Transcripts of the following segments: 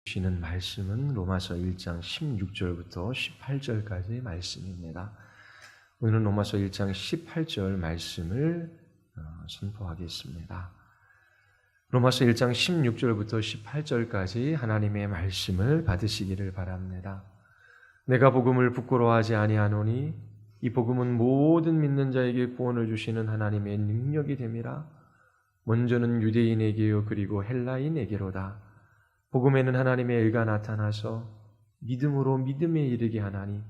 주시는 말씀은 로마서 1장 16절부터 18절까지의 말씀입니다. 오늘은 로마서 1장 18절 말씀을 선포하겠습니다. 로마서 1장 16절부터 18절까지 하나님의 말씀을 받으시기를 바랍니다. 내가 복음을 부끄러워하지 아니하노니 이 복음은 모든 믿는 자에게 구원을 주시는 하나님의 능력이 됨이라. 먼저는 유대인에게요 그리고 헬라인에게로다. 복음에는 하나님의 의가 나타나서 믿음으로 믿음에 이르게 하나니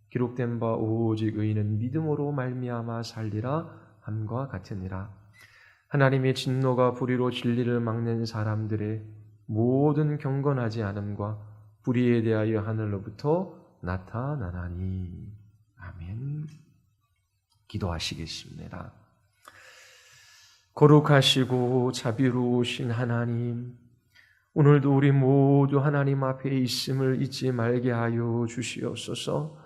기록된 바 오직 의인은 믿음으로 말미암아 살리라 함과 같으니라. 하나님의 진노가 불의로 진리를 막는 사람들의 모든 경건하지 않음과 불의에 대하여 하늘로부터 나타나나니. 아멘. 기도하시겠습니다. 거룩하시고 자비로우신 하나님, 오늘도 우리 모두 하나님 앞에 있음을 잊지 말게 하여 주시옵소서.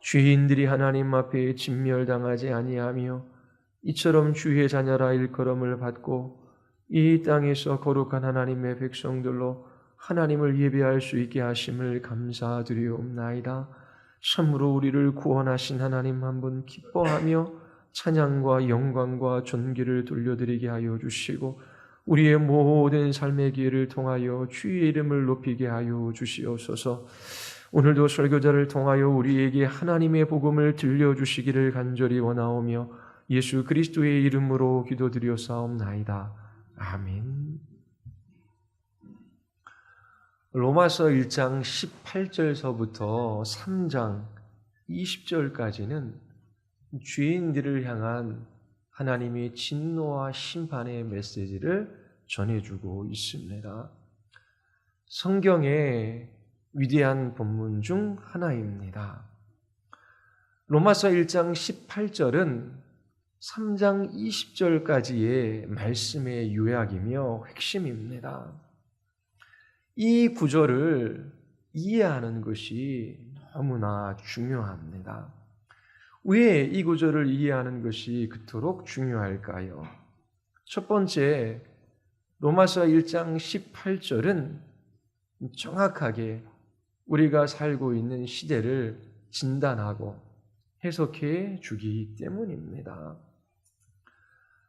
죄인들이 하나님 앞에 진멸당하지 아니하며 이처럼 주의 자녀라 일컬음을 받고 이 땅에서 거룩한 하나님의 백성들로 하나님을 예배할 수 있게 하심을 감사드리옵나이다. 참으로 우리를 구원하신 하나님 한 분 기뻐하며 찬양과 영광과 존귀를 돌려드리게 하여 주시고 우리의 모든 삶의 기회를 통하여 주의 이름을 높이게 하여 주시옵소서. 오늘도 설교자를 통하여 우리에게 하나님의 복음을 들려주시기를 간절히 원하오며 예수 그리스도의 이름으로 기도드리옵사옵나이다. 아멘. 로마서 1장 18절서부터 3장 20절까지는 죄인들을 향한 하나님의 진노와 심판의 메시지를 전해주고 있습니다. 성경의 위대한 본문 중 하나입니다. 로마서 1장 18절은 3장 20절까지의 말씀의 요약이며 핵심입니다. 이 구절을 이해하는 것이 너무나 중요합니다. 왜 이 구절을 이해하는 것이 그토록 중요할까요? 첫 번째, 로마서 1장 18절은 정확하게 우리가 살고 있는 시대를 진단하고 해석해 주기 때문입니다.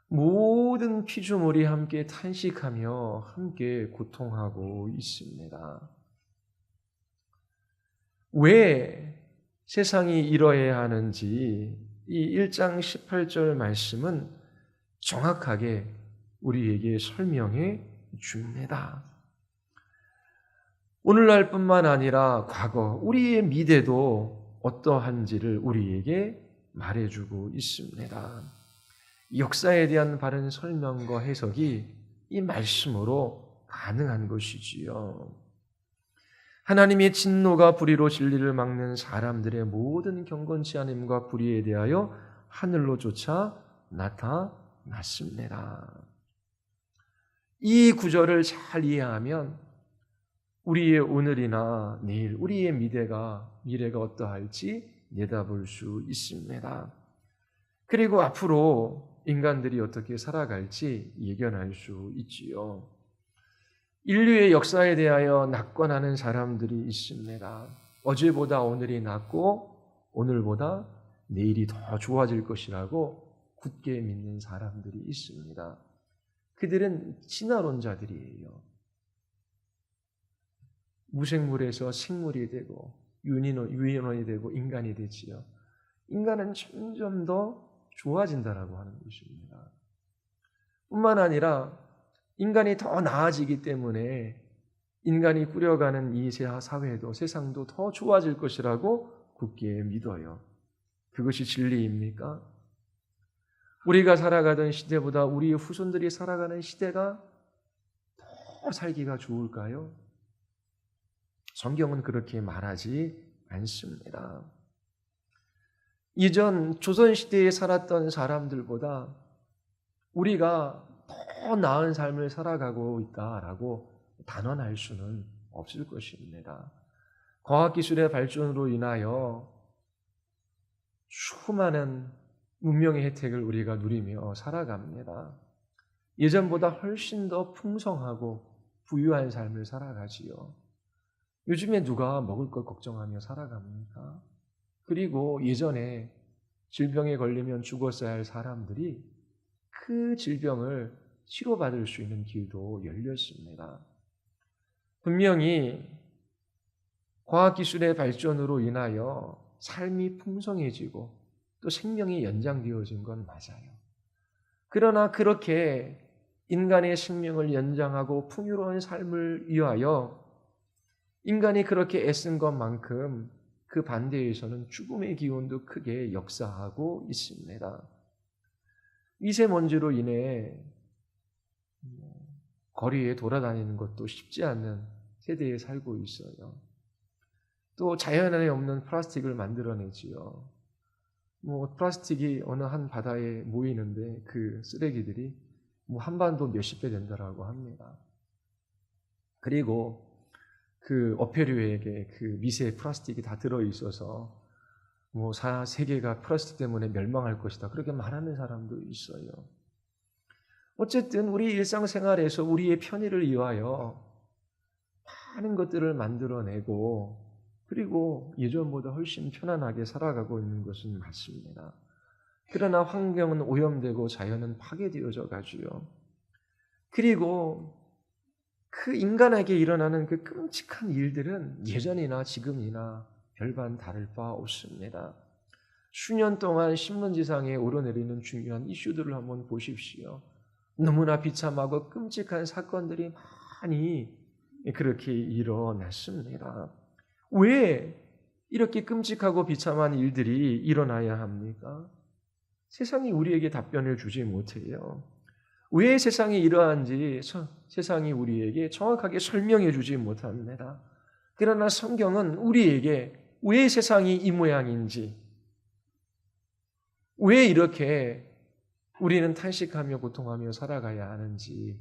모든 피조물이 함께 탄식하며 함께 고통하고 있습니다. 왜 세상이 이러해야 하는지 이 1장 18절 말씀은 정확하게 우리에게 설명해 줍니다. 오늘날뿐만 아니라 과거, 우리의 미래도 어떠한지를 우리에게 말해주고 있습니다. 역사에 대한 바른 설명과 해석이 이 말씀으로 가능한 것이지요. 하나님의 진노가 불의로 진리를 막는 사람들의 모든 경건치 않음과 불의에 대하여 하늘로조차 나타났습니다. 이 구절을 잘 이해하면 우리의 오늘이나 내일, 우리의 미래가 어떠할지 내다볼 수 있습니다. 그리고 앞으로 인간들이 어떻게 살아갈지 예견할 수 있지요. 인류의 역사에 대하여 낙관하는 사람들이 있습니다. 어제보다 오늘이 낫고 오늘보다 내일이 더 좋아질 것이라고 굳게 믿는 사람들이 있습니다. 그들은 진화론자들이에요. 무생물에서 생물이 되고 유인원이 되고 인간이 되지요. 인간은 점점 더 좋아진다라고 하는 것입니다. 뿐만 아니라 인간이 더 나아지기 때문에 인간이 꾸려가는 이 사회도 세상도 더 좋아질 것이라고 굳게 믿어요. 그것이 진리입니까? 우리가 살아가던 시대보다 우리의 후손들이 살아가는 시대가 더 살기가 좋을까요? 성경은 그렇게 말하지 않습니다. 이전 조선시대에 살았던 사람들보다 우리가 더 나은 삶을 살아가고 있다라고 단언할 수는 없을 것입니다. 과학기술의 발전으로 인하여 수많은 문명의 혜택을 우리가 누리며 살아갑니다. 예전보다 훨씬 더 풍성하고 부유한 삶을 살아가지요. 요즘에 누가 먹을 걸 걱정하며 살아갑니까? 그리고 예전에 질병에 걸리면 죽었어야 할 사람들이 그 질병을 치료받을 수 있는 길도 열렸습니다. 분명히 과학기술의 발전으로 인하여 삶이 풍성해지고 또 생명이 연장되어진 건 맞아요. 그러나 그렇게 인간의 생명을 연장하고 풍요로운 삶을 위하여 인간이 그렇게 애쓴 것만큼 그 반대에서는 죽음의 기운도 크게 역사하고 있습니다. 미세먼지로 인해 거리에 돌아다니는 것도 쉽지 않은 세대에 살고 있어요. 또 자연 안에 없는 플라스틱을 만들어내지요. 플라스틱이 어느 한 바다에 모이는데 그 쓰레기들이 한반도 몇십 배 된다라고 합니다. 그리고 그 어패류에게 그 미세 플라스틱이 다 들어있어서 세계가 플라스틱 때문에 멸망할 것이다. 그렇게 말하는 사람도 있어요. 어쨌든 우리 일상생활에서 우리의 편의를 위하여 많은 것들을 만들어내고 그리고 예전보다 훨씬 편안하게 살아가고 있는 것은 맞습니다. 그러나 환경은 오염되고 자연은 파괴되어져 가지요. 그리고 그 인간에게 일어나는 그 끔찍한 일들은 예전이나 지금이나 별반 다를 바 없습니다. 수년 동안 신문지상에 오르내리는 중요한 이슈들을 한번 보십시오. 너무나 비참하고 끔찍한 사건들이 많이 그렇게 일어났습니다. 왜 이렇게 끔찍하고 비참한 일들이 일어나야 합니까? 세상이 우리에게 답변을 주지 못해요. 왜 세상이 이러한지 세상이 우리에게 정확하게 설명해 주지 못합니다. 그러나 성경은 우리에게 왜 세상이 이 모양인지, 왜 이렇게 우리는 탄식하며 고통하며 살아가야 하는지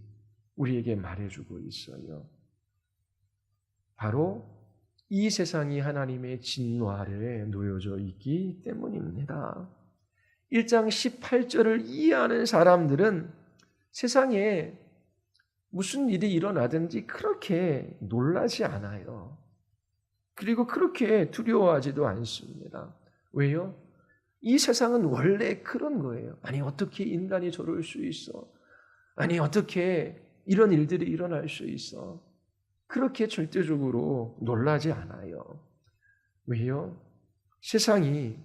우리에게 말해주고 있어요. 바로 이 세상이 하나님의 진노 아래에 놓여져 있기 때문입니다. 1장 18절을 이해하는 사람들은 세상에 무슨 일이 일어나든지 그렇게 놀라지 않아요. 그리고 그렇게 두려워하지도 않습니다. 왜요? 이 세상은 원래 그런 거예요. 아니 어떻게 인간이 저럴 수 있어? 아니 어떻게 이런 일들이 일어날 수 있어? 그렇게 절대적으로 놀라지 않아요. 왜요? 세상이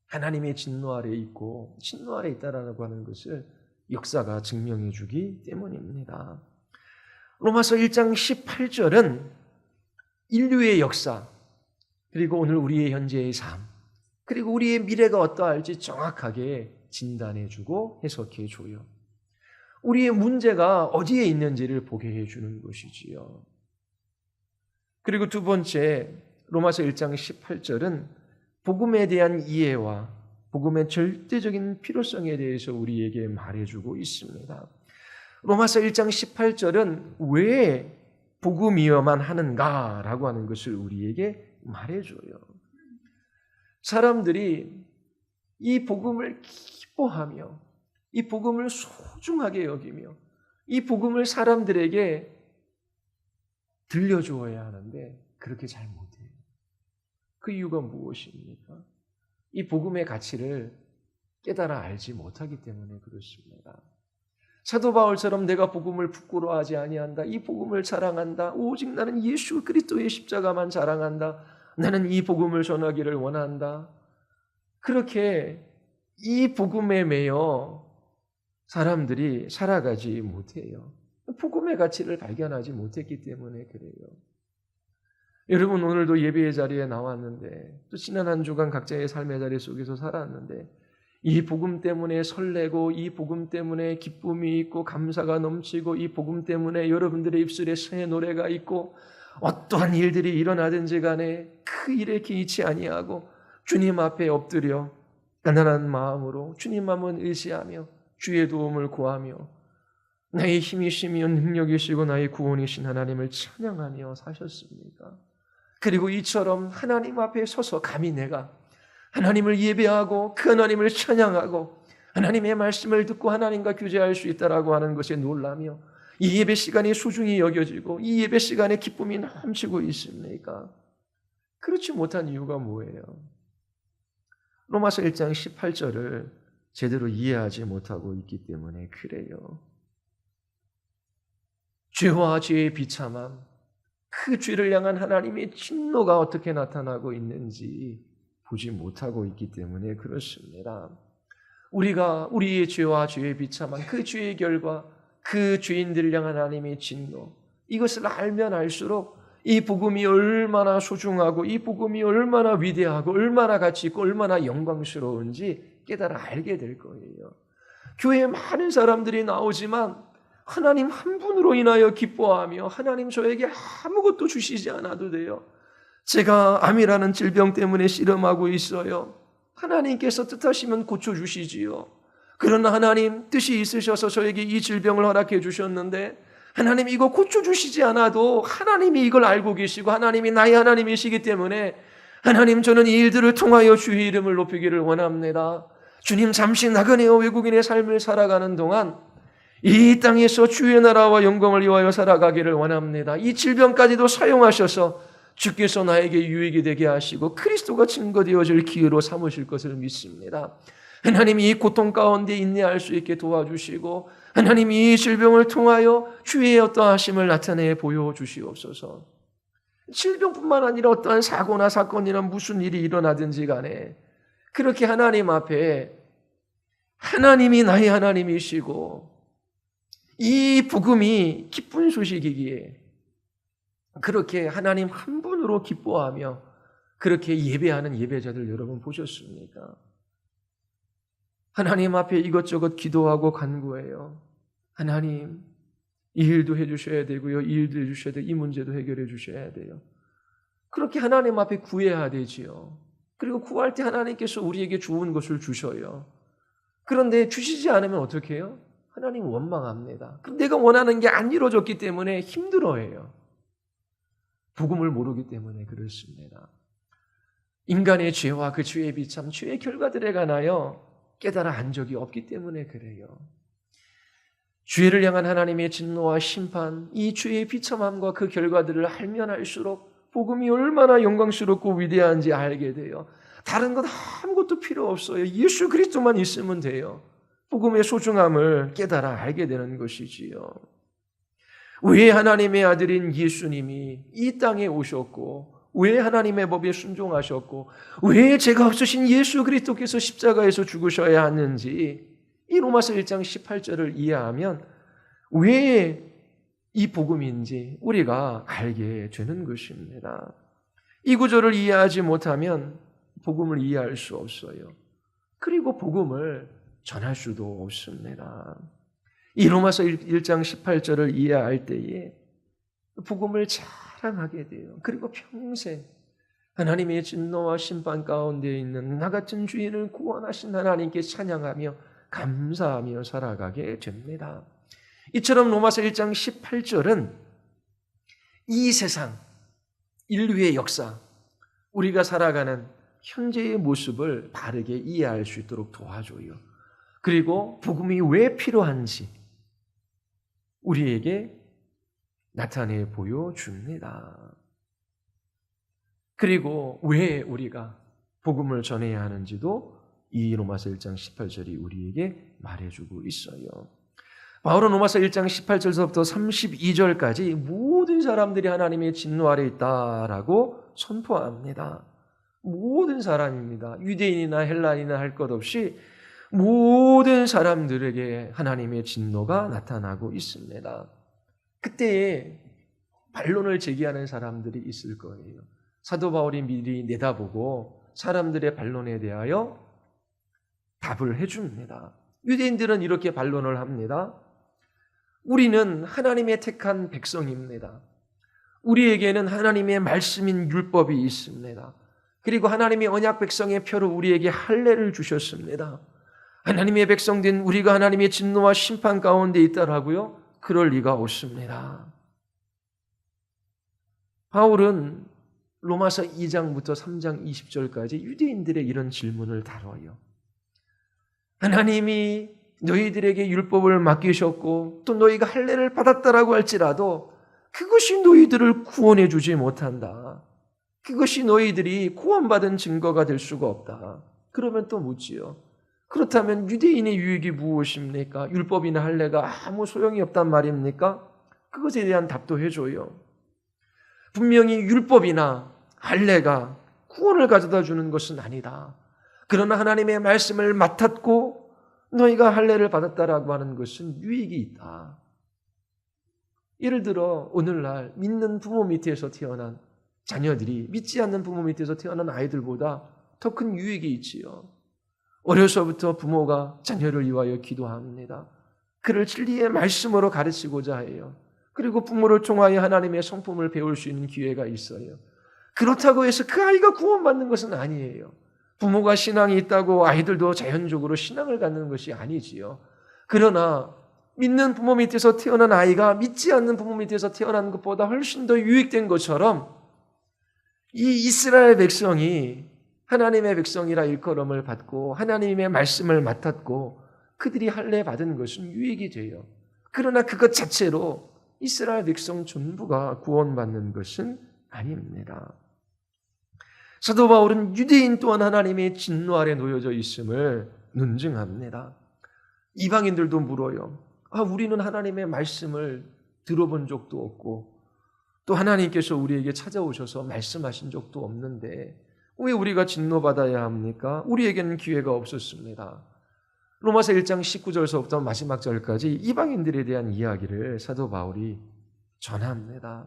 하나님의 진노 아래에 있고 진노 아래에 있다라고 하는 것을 역사가 증명해 주기 때문입니다. 로마서 1장 18절은 인류의 역사, 그리고 오늘 우리의 현재의 삶, 그리고 우리의 미래가 어떠할지 정확하게 진단해 주고 해석해 줘요. 우리의 문제가 어디에 있는지를 보게 해 주는 것이지요. 그리고 두 번째, 로마서 1장 18절은 복음에 대한 이해와 복음의 절대적인 필요성에 대해서 우리에게 말해주고 있습니다. 로마서 1장 18절은 왜 복음이어만 하는가라고 하는 것을 우리에게 말해줘요. 사람들이 이 복음을 기뻐하며 이 복음을 소중하게 여기며 이 복음을 사람들에게 들려주어야 하는데 그렇게 잘 못해요. 그 이유가 무엇입니까? 이 복음의 가치를 깨달아 알지 못하기 때문에 그렇습니다. 사도 바울처럼 내가 복음을 부끄러워하지 아니한다. 이 복음을 자랑한다. 오직 나는 예수 그리스도의 십자가만 자랑한다. 나는 이 복음을 전하기를 원한다. 그렇게 이 복음에 매여 사람들이 살아가지 못해요. 복음의 가치를 발견하지 못했기 때문에 그래요. 여러분 오늘도 예배의 자리에 나왔는데 또 지난 한 주간 각자의 삶의 자리 속에서 살았는데 이 복음 때문에 설레고 이 복음 때문에 기쁨이 있고 감사가 넘치고 이 복음 때문에 여러분들의 입술에 새 노래가 있고 어떠한 일들이 일어나든지 간에 그 일에 개의치 아니하고 주님 앞에 엎드려 가난한 마음으로 주님 마음은 의지하며 주의 도움을 구하며 나의 힘이시며 능력이시고 나의 구원이신 하나님을 찬양하며 사셨습니까? 그리고 이처럼 하나님 앞에 서서 감히 내가 하나님을 예배하고 그 하나님을 찬양하고 하나님의 말씀을 듣고 하나님과 교제할 수 있다라고 하는 것에 놀라며 이 예배 시간이 소중히 여겨지고 이 예배 시간에 기쁨이 넘치고 있습니까? 그렇지 못한 이유가 뭐예요? 로마서 1장 18절을 제대로 이해하지 못하고 있기 때문에 그래요. 죄와 죄의 비참함, 그 죄를 향한 하나님의 진노가 어떻게 나타나고 있는지 보지 못하고 있기 때문에 그렇습니다. 우리가 우리의 죄와 죄의 비참함, 그 죄의 결과, 그 죄인들을 향한 하나님의 진노, 이것을 알면 알수록 이 복음이 얼마나 소중하고 이 복음이 얼마나 위대하고 얼마나 가치 있고 얼마나 영광스러운지 깨달아 알게 될 거예요. 교회에 많은 사람들이 나오지만 하나님 한 분으로 인하여 기뻐하며 하나님 저에게 아무것도 주시지 않아도 돼요. 제가 암이라는 질병 때문에 씨름하고 있어요. 하나님께서 뜻하시면 고쳐주시지요. 그러나 하나님 뜻이 있으셔서 저에게 이 질병을 허락해 주셨는데 하나님 이거 고쳐주시지 않아도 하나님이 이걸 알고 계시고 하나님이 나의 하나님이시기 때문에 하나님 저는 이 일들을 통하여 주의 이름을 높이기를 원합니다. 주님 잠시 나그네와 외국인의 삶을 살아가는 동안 이 땅에서 주의 나라와 영광을 위하여 살아가기를 원합니다. 이 질병까지도 사용하셔서 주께서 나에게 유익이 되게 하시고 그리스도가 증거되어질 기회로 삼으실 것을 믿습니다. 하나님이 이 고통 가운데 인내할 수 있게 도와주시고 하나님이 이 질병을 통하여 주의 어떠하심을 나타내 보여주시옵소서. 질병뿐만 아니라 어떠한 사고나 사건이나 무슨 일이 일어나든지 간에 그렇게 하나님 앞에 하나님이 나의 하나님이시고 이 복음이 기쁜 소식이기에 그렇게 하나님 한 분으로 기뻐하며 그렇게 예배하는 예배자들 여러분 보셨습니까? 하나님 앞에 이것저것 기도하고 간구해요. 하나님 이 일도 해주셔야 되고요. 이 일도 해주셔야 되고 이 문제도 해결해 주셔야 돼요. 그렇게 하나님 앞에 구해야 되지요. 그리고 구할 때 하나님께서 우리에게 좋은 것을 주셔요. 그런데 주시지 않으면 어떻게 해요? 하나님 원망합니다. 그럼 내가 원하는 게 안 이루어졌기 때문에 힘들어해요. 복음을 모르기 때문에 그렇습니다. 인간의 죄와 그 죄의 비참, 죄의 결과들에 관하여 깨달아 한 적이 없기 때문에 그래요. 죄를 향한 하나님의 진노와 심판, 이 죄의 비참함과 그 결과들을 알면 알수록 복음이 얼마나 영광스럽고 위대한지 알게 돼요. 다른 것 아무것도 필요 없어요. 예수 그리스도만 있으면 돼요. 복음의 소중함을 깨달아 알게 되는 것이지요. 왜 하나님의 아들인 예수님이 이 땅에 오셨고 왜 하나님의 법에 순종하셨고 왜 죄가 없으신 예수 그리스도께서 십자가에서 죽으셔야 하는지 이 로마서 1장 18절을 이해하면 왜 이 복음인지 우리가 알게 되는 것입니다. 이 구절을 이해하지 못하면 복음을 이해할 수 없어요. 그리고 복음을 전할 수도 없습니다. 이 로마서 1장 18절을 이해할 때에 복음을 자랑하게 돼요. 그리고 평생 하나님의 진노와 심판 가운데 있는 나 같은 주인을 구원하신 하나님께 찬양하며 감사하며 살아가게 됩니다. 이처럼 로마서 1장 18절은 이 세상, 인류의 역사, 우리가 살아가는 현재의 모습을 바르게 이해할 수 있도록 도와줘요. 그리고 복음이 왜 필요한지 우리에게 나타내 보여줍니다. 그리고 왜 우리가 복음을 전해야 하는지도 이 로마서 1장 18절이 우리에게 말해주고 있어요. 바울은 로마서 1장 18절서부터 32절까지 모든 사람들이 하나님의 진노 아래 있다라고 선포합니다. 모든 사람입니다. 유대인이나 헬라인이나 할 것 없이 모든 사람들에게 하나님의 진노가 나타나고 있습니다. 그때에 반론을 제기하는 사람들이 있을 거예요. 사도 바울이 미리 내다보고 사람들의 반론에 대하여 답을 해줍니다. 유대인들은 이렇게 반론을 합니다. 우리는 하나님의 택한 백성입니다. 우리에게는 하나님의 말씀인 율법이 있습니다. 그리고 하나님의 언약 백성의 표로 우리에게 할례를 주셨습니다. 하나님의 백성된 우리가 하나님의 진노와 심판 가운데 있다라고요? 그럴 리가 없습니다. 바울은 로마서 2장부터 3장 20절까지 유대인들의 이런 질문을 다뤄요. 하나님이 너희들에게 율법을 맡기셨고 또 너희가 할례를 받았다라고 할지라도 그것이 너희들을 구원해 주지 못한다. 그것이 너희들이 구원받은 증거가 될 수가 없다. 그러면 또 묻지요. 그렇다면 유대인의 유익이 무엇입니까? 율법이나 할례가 아무 소용이 없단 말입니까? 그것에 대한 답도 해줘요. 분명히 율법이나 할례가 구원을 가져다 주는 것은 아니다. 그러나 하나님의 말씀을 맡았고 너희가 할례를 받았다라고 하는 것은 유익이 있다. 예를 들어 오늘날 믿는 부모 밑에서 태어난 자녀들이 믿지 않는 부모 밑에서 태어난 아이들보다 더 큰 유익이 있지요. 어려서부터 부모가 자녀를 위하여 기도합니다. 그를 진리의 말씀으로 가르치고자 해요. 그리고 부모를 통하여 하나님의 성품을 배울 수 있는 기회가 있어요. 그렇다고 해서 그 아이가 구원받는 것은 아니에요. 부모가 신앙이 있다고 아이들도 자연적으로 신앙을 갖는 것이 아니지요. 그러나 믿는 부모 밑에서 태어난 아이가 믿지 않는 부모 밑에서 태어난 것보다 훨씬 더 유익된 것처럼 이 이스라엘 백성이 하나님의 백성이라 일컬음을 받고 하나님의 말씀을 맡았고 그들이 할례 받은 것은 유익이 돼요. 그러나 그것 자체로 이스라엘 백성 전부가 구원받는 것은 아닙니다. 사도 바울은 유대인 또한 하나님의 진노 아래 놓여져 있음을 논증합니다. 이방인들도 물어요. 우리는 하나님의 말씀을 들어본 적도 없고 또 하나님께서 우리에게 찾아오셔서 말씀하신 적도 없는데 왜 우리가 진노받아야 합니까? 우리에게는 기회가 없었습니다. 로마서 1장 19절서부터 마지막 절까지 이방인들에 대한 이야기를 사도 바울이 전합니다.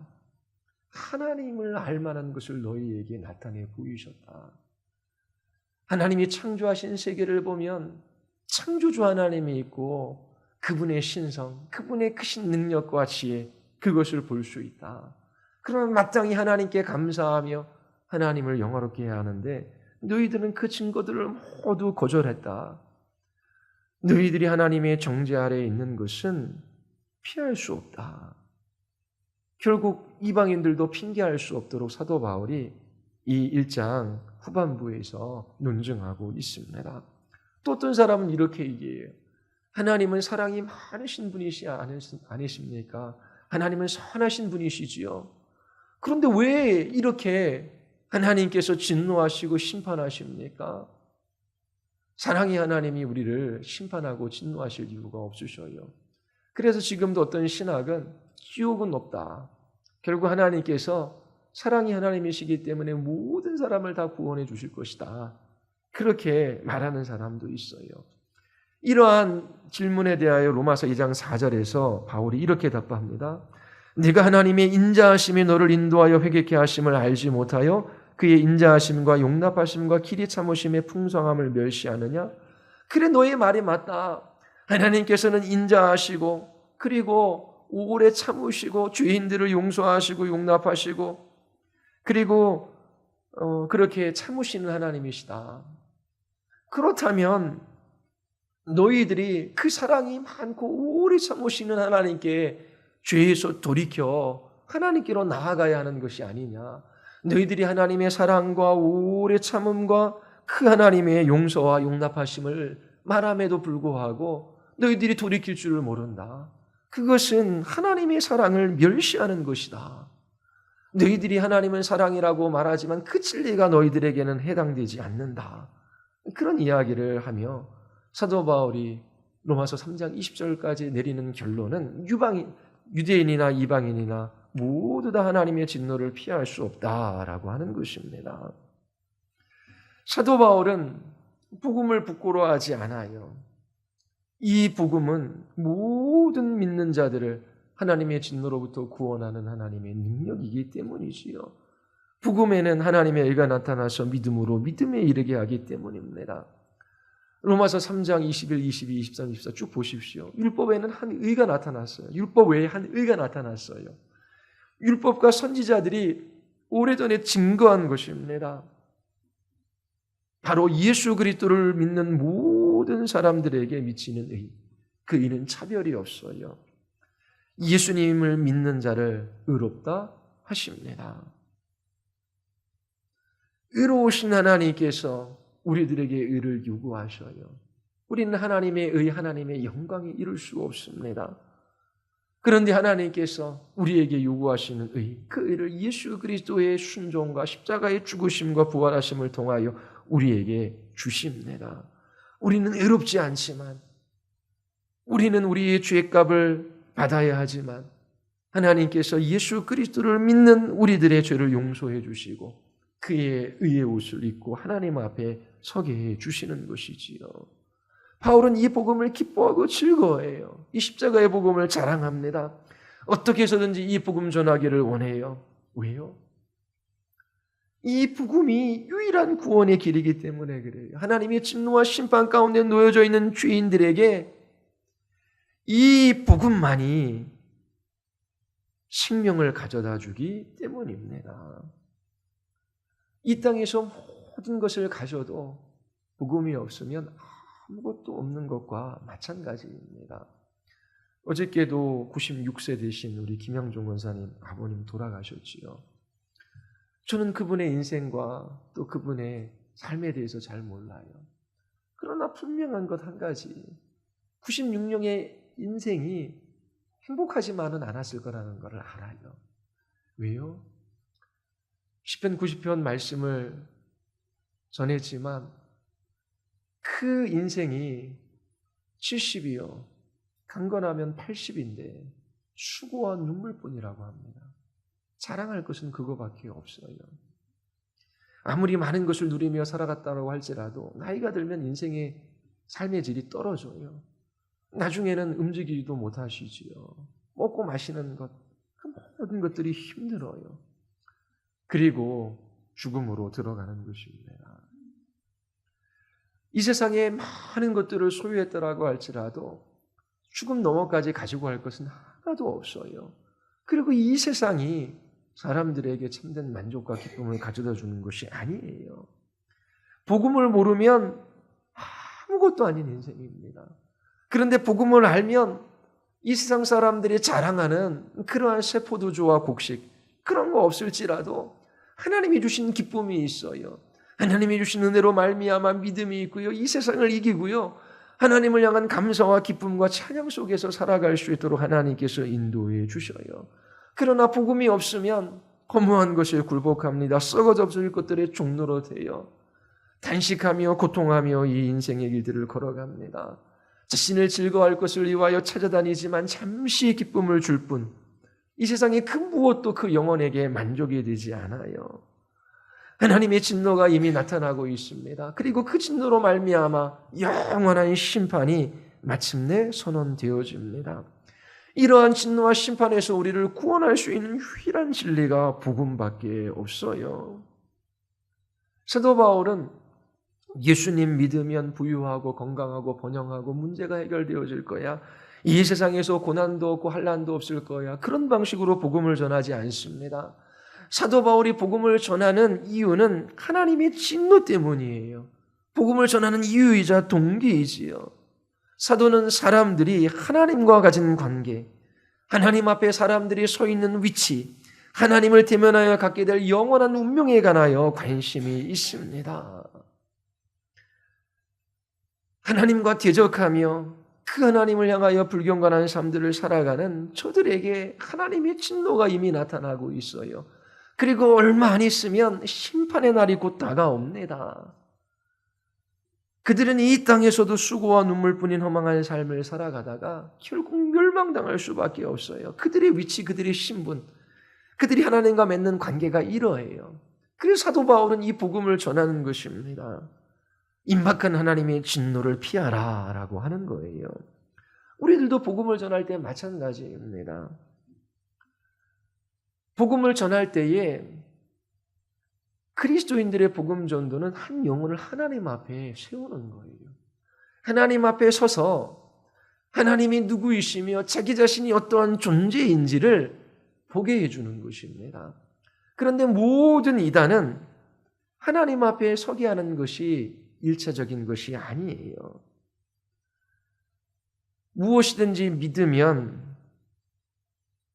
하나님을 알 만한 것을 너희에게 나타내 보이셨다. 하나님이 창조하신 세계를 보면 창조주 하나님이 있고 그분의 신성, 그분의 크신 능력과 지혜, 그것을 볼 수 있다. 그러면 마땅히 하나님께 감사하며 하나님을 영화롭게 해야 하는데 너희들은 그 증거들을 모두 거절했다. 너희들이 하나님의 정죄 아래에 있는 것은 피할 수 없다. 결국 이방인들도 핑계할 수 없도록 사도 바울이 이 1장 후반부에서 논증하고 있습니다. 또 어떤 사람은 이렇게 얘기해요. 하나님은 사랑이 많으신 분이시 아니십니까? 하나님은 선하신 분이시지요. 그런데 왜 이렇게 하나님께서 진노하시고 심판하십니까? 사랑의 하나님이 우리를 심판하고 진노하실 이유가 없으셔요. 그래서 지금도 어떤 신학은 지옥은 없다. 결국 하나님께서 사랑이 하나님이시기 때문에 모든 사람을 다 구원해 주실 것이다. 그렇게 말하는 사람도 있어요. 이러한 질문에 대하여 로마서 2장 4절에서 바울이 이렇게 답합니다. 네가 하나님의 인자하심이 너를 인도하여 회개케 하심을 알지 못하여 그의 인자하심과 용납하심과 길이 참으심의 풍성함을 멸시하느냐? 그래, 너의 말이 맞다. 하나님께서는 인자하시고 그리고 오래 참으시고 죄인들을 용서하시고 용납하시고 그리고 그렇게 참으시는 하나님이시다. 그렇다면 너희들이 그 사랑이 많고 오래 참으시는 하나님께 죄에서 돌이켜 하나님께로 나아가야 하는 것이 아니냐. 너희들이 하나님의 사랑과 오래 참음과 그 하나님의 용서와 용납하심을 말함에도 불구하고 너희들이 돌이킬 줄을 모른다. 그것은 하나님의 사랑을 멸시하는 것이다. 너희들이 하나님은 사랑이라고 말하지만 그 진리가 너희들에게는 해당되지 않는다. 그런 이야기를 하며 사도 바울이 로마서 3장 20절까지 내리는 결론은 유대인이나 이방인이나 모두 다 하나님의 진노를 피할 수 없다라고 하는 것입니다. 사도 바울은 복음을 부끄러워하지 않아요. 이 복음은 모든 믿는 자들을 하나님의 진노로부터 구원하는 하나님의 능력이기 때문이지요. 복음에는 하나님의 의가 나타나서 믿음으로 믿음에 이르게 하기 때문입니다. 로마서 3장 21, 22, 23, 24 쭉 보십시오. 율법에는 한 의가 나타났어요. 율법 외에 한 의가 나타났어요. 율법과 선지자들이 오래전에 증거한 것입니다. 바로 예수 그리스도를 믿는 모든 사람들에게 미치는 의. 그 의는 차별이 없어요. 예수님을 믿는 자를 의롭다 하십니다. 의로우신 하나님께서 우리들에게 의를 요구하셔요. 우리는 하나님의 의, 하나님의 영광에 이룰 수가 없습니다. 그런데 하나님께서 우리에게 요구하시는 의, 그 의를 예수 그리스도의 순종과 십자가의 죽으심과 부활하심을 통하여 우리에게 주십니다. 우리는 의롭지 않지만, 우리는 우리의 죄값을 받아야 하지만 하나님께서 예수 그리스도를 믿는 우리들의 죄를 용서해 주시고 그의 의의 옷을 입고 하나님 앞에 서게 해 주시는 것이지요. 바울은 이 복음을 기뻐하고 즐거워해요. 이 십자가의 복음을 자랑합니다. 어떻게 해서든지 이 복음 전하기를 원해요. 왜요? 이 복음이 유일한 구원의 길이기 때문에 그래요. 하나님의 진노와 심판 가운데 놓여져 있는 죄인들에게 이 복음만이 생명을 가져다 주기 때문입니다. 이 땅에서 모든 것을 가져도 복음이 없으면 아무것도 없는 것과 마찬가지입니다. 어저께도 96세 되신 우리 김영종 원사님 아버님 돌아가셨지요. 저는 그분의 인생과 또 그분의 삶에 대해서 잘 몰라요. 그러나 분명한 것 한 가지, 96년의 인생이 행복하지만은 않았을 거라는 것을 알아요. 왜요? 시편 90편 말씀을 전했지만 그 인생이 70이요. 강건하면 80인데 수고와 눈물뿐이라고 합니다. 자랑할 것은 그거밖에 없어요. 아무리 많은 것을 누리며 살아갔다고 할지라도 나이가 들면 인생의 삶의 질이 떨어져요. 나중에는 움직이지도 못하시지요. 먹고 마시는 것, 그 모든 것들이 힘들어요. 그리고 죽음으로 들어가는 것입니다. 이 세상에 많은 것들을 소유했다라고 할지라도 죽음 너머까지 가지고 갈 것은 하나도 없어요. 그리고 이 세상이 사람들에게 참된 만족과 기쁨을 가져다 주는 것이 아니에요. 복음을 모르면 아무것도 아닌 인생입니다. 그런데 복음을 알면 이 세상 사람들이 자랑하는 그러한 세포도주와 곡식, 그런 거 없을지라도 하나님이 주신 기쁨이 있어요. 하나님이 주신 은혜로 말미암아 믿음이 있고요. 이 세상을 이기고요. 하나님을 향한 감사와 기쁨과 찬양 속에서 살아갈 수 있도록 하나님께서 인도해 주셔요. 그러나 복음이 없으면 허무한 것에 굴복합니다. 썩어져 없을 것들의 종로로 돼요. 단식하며 고통하며 이 인생의 길들을 걸어갑니다. 자신을 즐거워할 것을 위하여 찾아다니지만 잠시 기쁨을 줄 뿐, 이 세상의 그 무엇도 그 영혼에게 만족이 되지 않아요. 하나님의 진노가 이미 나타나고 있습니다. 그리고 그 진노로 말미암아 영원한 심판이 마침내 선언되어집니다. 이러한 진노와 심판에서 우리를 구원할 수 있는 유일한 진리가 복음밖에 없어요. 사도 바울은 예수님 믿으면 부유하고 건강하고 번영하고 문제가 해결되어질 거야. 이 세상에서 고난도 없고 환난도 없을 거야. 그런 방식으로 복음을 전하지 않습니다. 사도 바울이 복음을 전하는 이유는 하나님의 진노 때문이에요. 복음을 전하는 이유이자 동기이지요. 사도는 사람들이 하나님과 가진 관계, 하나님 앞에 사람들이 서 있는 위치, 하나님을 대면하여 갖게 될 영원한 운명에 관하여 관심이 있습니다. 하나님과 대적하며 그 하나님을 향하여 불경건한 삶들을 살아가는 저들에게 하나님의 진노가 이미 나타나고 있어요. 그리고 얼마 안 있으면 심판의 날이 곧 다가옵니다. 그들은 이 땅에서도 수고와 눈물뿐인 허망한 삶을 살아가다가 결국 멸망당할 수밖에 없어요. 그들의 위치, 그들의 신분, 그들이 하나님과 맺는 관계가 이러해요. 그래서 사도 바울은 이 복음을 전하는 것입니다. 임박한 하나님의 진노를 피하라 라고 하는 거예요. 우리들도 복음을 전할 때 마찬가지입니다. 복음을 전할 때에 그리스도인들의 복음 전도는 한 영혼을 하나님 앞에 세우는 거예요. 하나님 앞에 서서 하나님이 누구이시며 자기 자신이 어떠한 존재인지를 보게 해주는 것입니다. 그런데 모든 이단은 하나님 앞에 서게 하는 것이 일차적인 것이 아니에요. 무엇이든지 믿으면,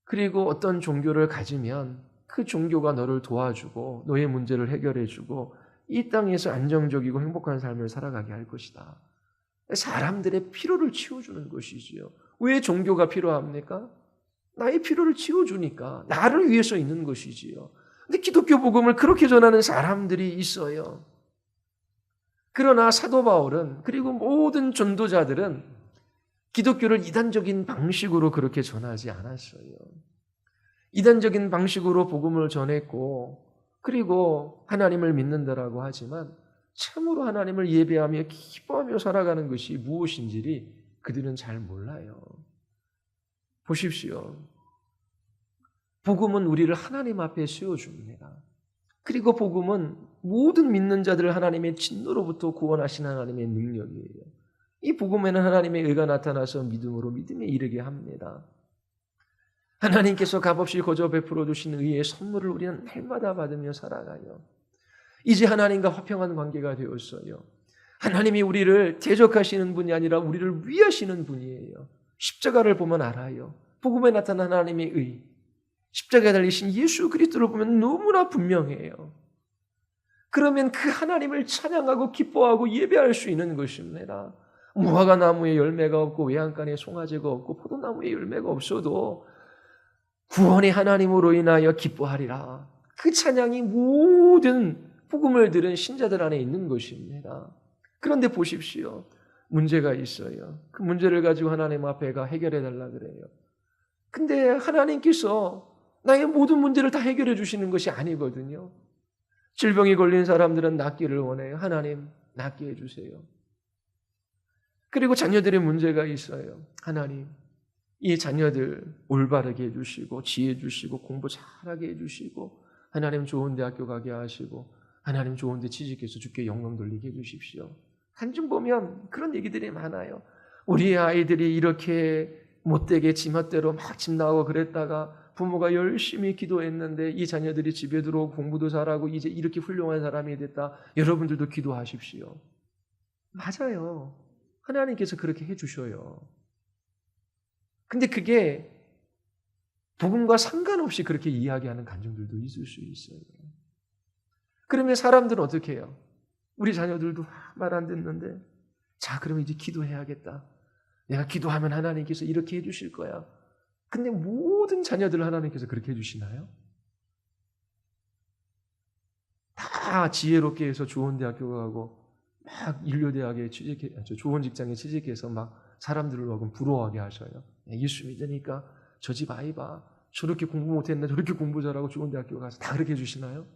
그리고 어떤 종교를 가지면 그 종교가 너를 도와주고 너의 문제를 해결해주고 이 땅에서 안정적이고 행복한 삶을 살아가게 할 것이다. 사람들의 필요를 채워주는 것이지요. 왜 종교가 필요합니까? 나의 필요를 채워주니까 나를 위해서 있는 것이지요. 근데 기독교 복음을 그렇게 전하는 사람들이 있어요. 그러나 사도 바울은 그리고 모든 전도자들은 기독교를 이단적인 방식으로 그렇게 전하지 않았어요. 이단적인 방식으로 복음을 전했고 그리고 하나님을 믿는다라고 하지만 참으로 하나님을 예배하며 기뻐하며 살아가는 것이 무엇인지를 그들은 잘 몰라요. 보십시오. 복음은 우리를 하나님 앞에 세워줍니다. 그리고 복음은 모든 믿는 자들을 하나님의 진노로부터 구원하신 하나님의 능력이에요. 이 복음에는 하나님의 의가 나타나서 믿음으로 믿음에 이르게 합니다. 하나님께서 값없이 거저 베풀어 주신 의의 선물을 우리는 날마다 받으며 살아가요. 이제 하나님과 화평한 관계가 되었어요. 하나님이 우리를 대적하시는 분이 아니라 우리를 위하시는 분이에요. 십자가를 보면 알아요. 복음에 나타난 하나님의 의, 십자가에 달리신 예수 그리스도를 보면 너무나 분명해요. 그러면 그 하나님을 찬양하고 기뻐하고 예배할 수 있는 것입니다. 무화과 나무에 열매가 없고 외양간에 송아지가 없고 포도나무에 열매가 없어도 구원의 하나님으로 인하여 기뻐하리라. 그 찬양이 모든 복음을 들은 신자들 안에 있는 것입니다. 그런데 보십시오. 문제가 있어요. 그 문제를 가지고 하나님 앞에가 해결해 달라 그래요. 근데 하나님께서 나의 모든 문제를 다 해결해 주시는 것이 아니거든요. 질병이 걸린 사람들은 낫기를 원해요. 하나님, 낫게 해주세요. 그리고 자녀들의 문제가 있어요. 하나님, 이 자녀들 올바르게 해주시고 지혜 주시고 공부 잘하게 해주시고 하나님 좋은 대학교 가게 하시고 하나님 좋은 데 취직해서 주께 영광 돌리게 해주십시오. 간증 보면 그런 얘기들이 많아요. 우리 아이들이 이렇게 못되게 지멋대로 막 집 나가고 그랬다가 부모가 열심히 기도했는데 이 자녀들이 집에 들어오고 공부도 잘하고 이제 이렇게 훌륭한 사람이 됐다. 여러분들도 기도하십시오. 맞아요. 하나님께서 그렇게 해주셔요. 근데 그게 복음과 상관없이 그렇게 이야기하는 간증들도 있을 수 있어요. 그러면 사람들은 어떻게 해요? 우리 자녀들도 말 안 듣는데 자, 그럼 이제 기도해야겠다. 내가 기도하면 하나님께서 이렇게 해주실 거야. 근데 모든 자녀들을 하나님께서 그렇게 해주시나요? 다 지혜롭게 해서 좋은 대학교 가고 막 인류대학에 좋은 직장에 취직해서 막 사람들을 막 부러워하게 하셔요. 예수 믿으니까 저 집 아이 봐. 저렇게 공부 못했는데 저렇게 공부 잘하고 좋은 대학교 가서 다 그렇게 해주시나요?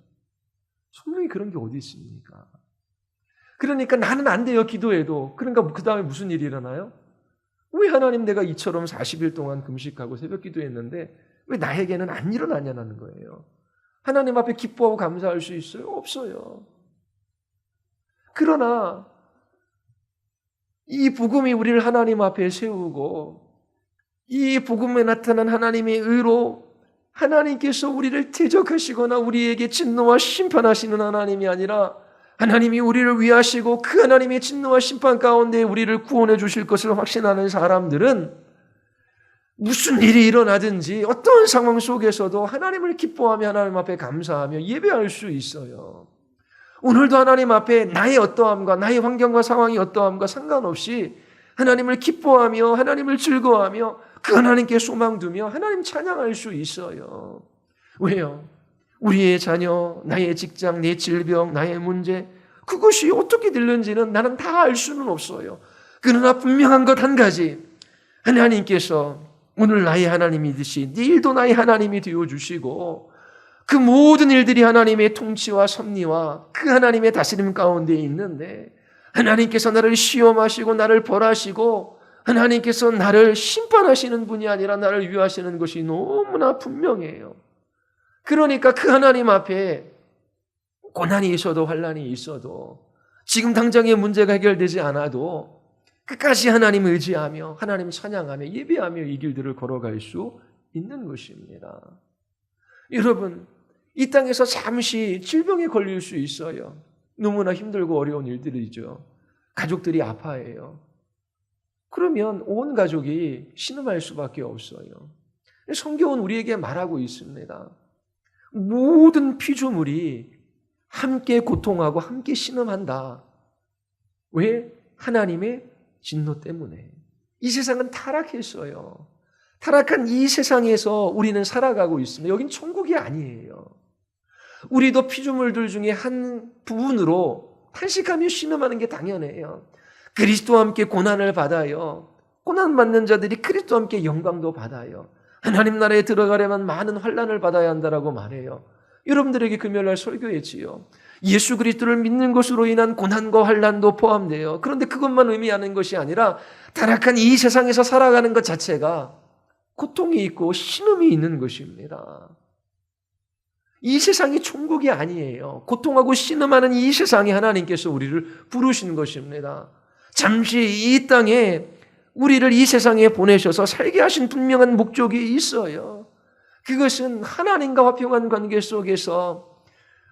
성경에 그런 게 어디 있습니까? 그러니까 나는 안 돼요, 기도해도. 그러니까 그 다음에 무슨 일이 일어나요? 왜 하나님 내가 이처럼 40일 동안 금식하고 새벽 기도했는데 왜 나에게는 안 일어나냐는 거예요. 하나님 앞에 기뻐하고 감사할 수 있어요? 없어요. 그러나 이 복음이 우리를 하나님 앞에 세우고 이 복음에 나타난 하나님의 의로 하나님께서 우리를 대적하시거나 우리에게 진노와 심판하시는 하나님이 아니라 하나님이 우리를 위하시고 그 하나님의 진노와 심판 가운데 우리를 구원해 주실 것을 확신하는 사람들은 무슨 일이 일어나든지 어떤 상황 속에서도 하나님을 기뻐하며 하나님 앞에 감사하며 예배할 수 있어요. 오늘도 하나님 앞에 나의 어떠함과 나의 환경과 상황이 어떠함과 상관없이 하나님을 기뻐하며 하나님을 즐거워하며 그 하나님께 소망 두며 하나님 찬양할 수 있어요. 왜요? 우리의 자녀, 나의 직장, 내 질병, 나의 문제 그것이 어떻게 들는지는 나는 다 알 수는 없어요. 그러나 분명한 것 한 가지, 하나님께서 오늘 나의 하나님이듯이 내일도 나의 하나님이 되어주시고 그 모든 일들이 하나님의 통치와 섭리와 그 하나님의 다스림 가운데 있는데 하나님께서 나를 시험하시고 나를 벌하시고 하나님께서 나를 심판하시는 분이 아니라 나를 위하시는 것이 너무나 분명해요. 그러니까 그 하나님 앞에 고난이 있어도 환난이 있어도 지금 당장의 문제가 해결되지 않아도 끝까지 하나님 의지하며 하나님 찬양하며 예배하며 이 길들을 걸어갈 수 있는 것입니다. 여러분, 이 땅에서 잠시 질병에 걸릴 수 있어요. 너무나 힘들고 어려운 일들이죠. 가족들이 아파해요. 그러면 온 가족이 신음할 수밖에 없어요. 성경은 우리에게 말하고 있습니다. 모든 피조물이 함께 고통하고 함께 신음한다. 왜? 하나님의 진노 때문에. 이 세상은 타락했어요. 타락한 이 세상에서 우리는 살아가고 있습니다. 여긴 천국이 아니에요. 우리도 피조물들 중에 한 부분으로 탄식하며 신음하는 게 당연해요. 그리스도와 함께 고난을 받아요. 고난받는 자들이 그리스도와 함께 영광도 받아요. 하나님 나라에 들어가려면 많은 환난을 받아야 한다라고 말해요. 여러분들에게 금요일날 설교했지요. 예수 그리스도를 믿는 것으로 인한 고난과 환난도 포함돼요. 그런데 그것만 의미하는 것이 아니라 타락한 이 세상에서 살아가는 것 자체가 고통이 있고 신음이 있는 것입니다. 이 세상이 천국이 아니에요. 고통하고 신음하는 이 세상에 하나님께서 우리를 부르신 것입니다. 잠시 이 땅에 우리를 이 세상에 보내셔서 살게 하신 분명한 목적이 있어요. 그것은 하나님과 화평한 관계 속에서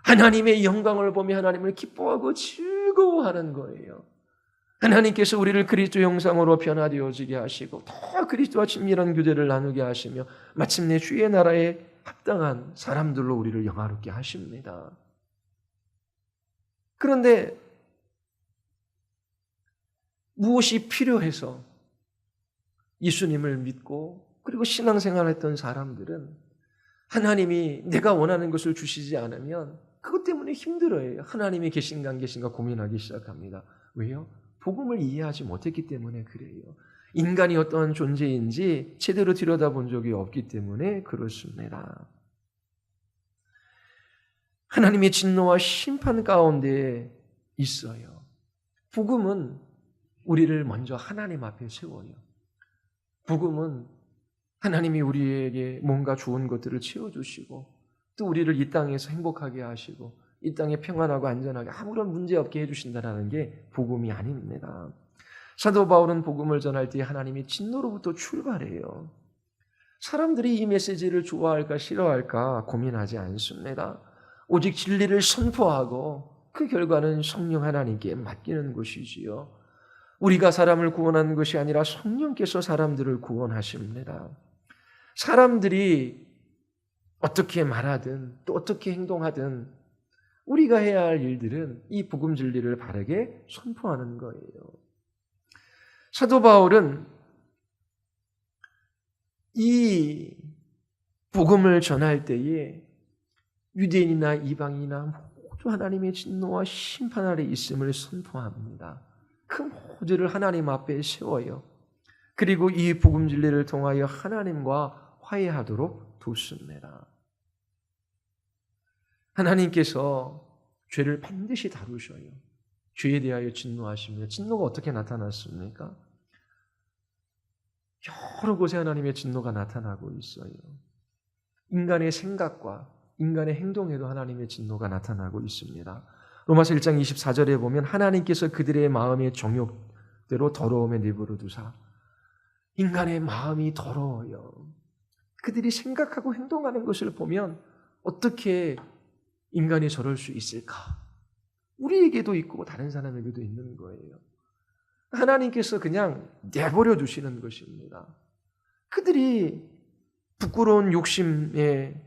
하나님의 영광을 보며 하나님을 기뻐하고 즐거워하는 거예요. 하나님께서 우리를 그리스도 형상으로 변화되어지게 하시고 더 그리스도와 친밀한 교제를 나누게 하시며 마침내 주의 나라에 합당한 사람들로 우리를 영화롭게 하십니다. 그런데 무엇이 필요해서 예수님을 믿고 그리고 신앙생활했던 사람들은 하나님이 내가 원하는 것을 주시지 않으면 그것 때문에 힘들어해요. 하나님이 계신가 안 계신가 고민하기 시작합니다. 왜요? 복음을 이해하지 못했기 때문에 그래요. 인간이 어떠한 존재인지 제대로 들여다본 적이 없기 때문에 그렇습니다. 하나님의 진노와 심판 가운데 있어요. 복음은 우리를 먼저 하나님 앞에 세워요. 복음은 하나님이 우리에게 뭔가 좋은 것들을 채워주시고 또 우리를 이 땅에서 행복하게 하시고 이 땅에 평안하고 안전하게 아무런 문제 없게 해주신다는 게 복음이 아닙니다. 사도 바울은 복음을 전할 때 하나님이 진노로부터 출발해요. 사람들이 이 메시지를 좋아할까 싫어할까 고민하지 않습니다. 오직 진리를 선포하고 그 결과는 성령 하나님께 맡기는 것이지요. 우리가 사람을 구원하는 것이 아니라 성령께서 사람들을 구원하십니다. 사람들이 어떻게 말하든 또 어떻게 행동하든 우리가 해야 할 일들은 이 복음 진리를 바르게 선포하는 거예요. 사도 바울은 이 복음을 전할 때에 유대인이나 이방인이나 모두 하나님의 진노와 심판 아래 있음을 선포합니다. 그 모두를 하나님 앞에 세워요. 그리고 이 복음 진리를 통하여 하나님과 화해하도록 돕습니다. 하나님께서 죄를 반드시 다루셔요. 죄에 대하여 진노하시며 진노가 어떻게 나타났습니까? 여러 곳에 하나님의 진노가 나타나고 있어요. 인간의 생각과 인간의 행동에도 하나님의 진노가 나타나고 있습니다. 로마서 1장 24절에 보면 하나님께서 그들의 마음의 정욕대로 더러움에 내버려 두사. 인간의 마음이 더러워요. 그들이 생각하고 행동하는 것을 보면 어떻게 인간이 저럴 수 있을까? 우리에게도 있고 다른 사람에게도 있는 거예요. 하나님께서 그냥 내버려 두시는 것입니다. 그들이 부끄러운 욕심에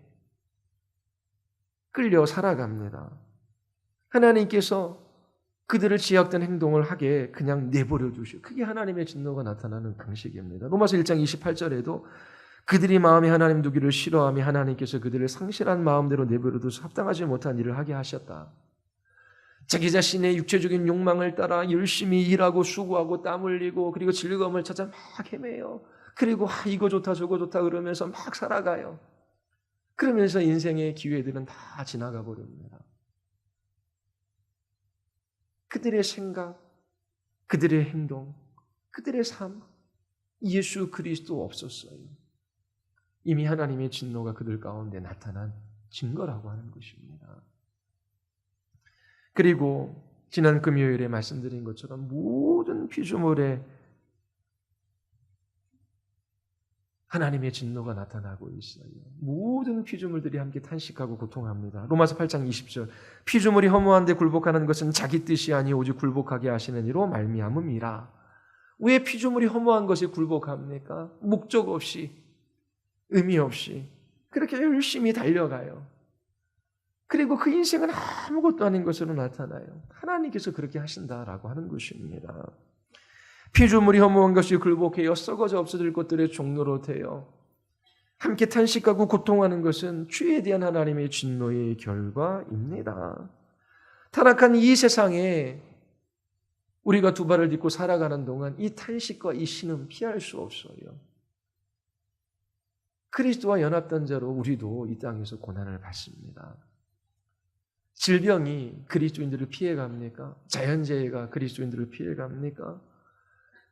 끌려 살아갑니다. 하나님께서 그들을 지약된 행동을 하게 그냥 내버려 두시고 그게 하나님의 진노가 나타나는 방식입니다. 로마서 1장 28절에도 그들이 마음에 하나님 두기를 싫어하며 하나님께서 그들을 상실한 마음대로 내버려 두서 합당하지 못한 일을 하게 하셨다. 자기 자신의 육체적인 욕망을 따라 열심히 일하고 수고하고 땀 흘리고 그리고 즐거움을 찾아 막 헤매요. 그리고 이거 좋다 저거 좋다 그러면서 막 살아가요. 그러면서 인생의 기회들은 다 지나가 버립니다. 그들의 생각, 그들의 행동, 그들의 삶, 예수 그리스도 없었어요. 이미 하나님의 진노가 그들 가운데 나타난 증거라고 하는 것입니다. 그리고 지난 금요일에 말씀드린 것처럼 모든 피조물에 하나님의 진노가 나타나고 있어요. 모든 피조물들이 함께 탄식하고 고통합니다. 로마서 8장 20절 피조물이 허무한데 굴복하는 것은 자기 뜻이 아니 오직 굴복하게 하시는 이로 말미암음이라. 왜 피조물이 허무한 것에 굴복합니까? 목적 없이 의미 없이 그렇게 열심히 달려가요. 그리고 그 인생은 아무것도 아닌 것으로 나타나요. 하나님께서 그렇게 하신다라고 하는 것입니다. 피조물이 허무한 것이 굴복해요 썩어져 없어질 것들의 종로로 되어 함께 탄식하고 고통하는 것은 죄에 대한 하나님의 진노의 결과입니다. 타락한 이 세상에 우리가 두 발을 딛고 살아가는 동안 이 탄식과 이 신음 피할 수 없어요. 그리스도와 연합된 자로 우리도 이 땅에서 고난을 받습니다. 질병이 그리스도인들을 피해갑니까? 자연재해가 그리스도인들을 피해갑니까?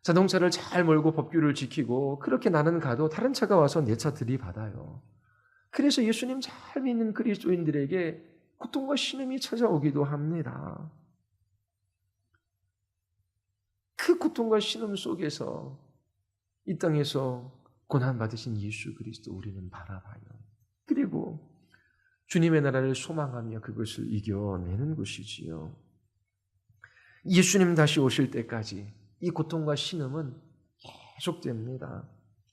자동차를 잘 몰고 법규를 지키고 그렇게 나는 가도 다른 차가 와서 내 차 들이받아요. 그래서 예수님 잘 믿는 그리스도인들에게 고통과 신음이 찾아오기도 합니다. 그 고통과 신음 속에서 이 땅에서 고난받으신 예수 그리스도 우리는 바라봐요. 그리고 주님의 나라를 소망하며 그것을 이겨내는 것이지요. 예수님 다시 오실 때까지 이 고통과 신음은 계속됩니다.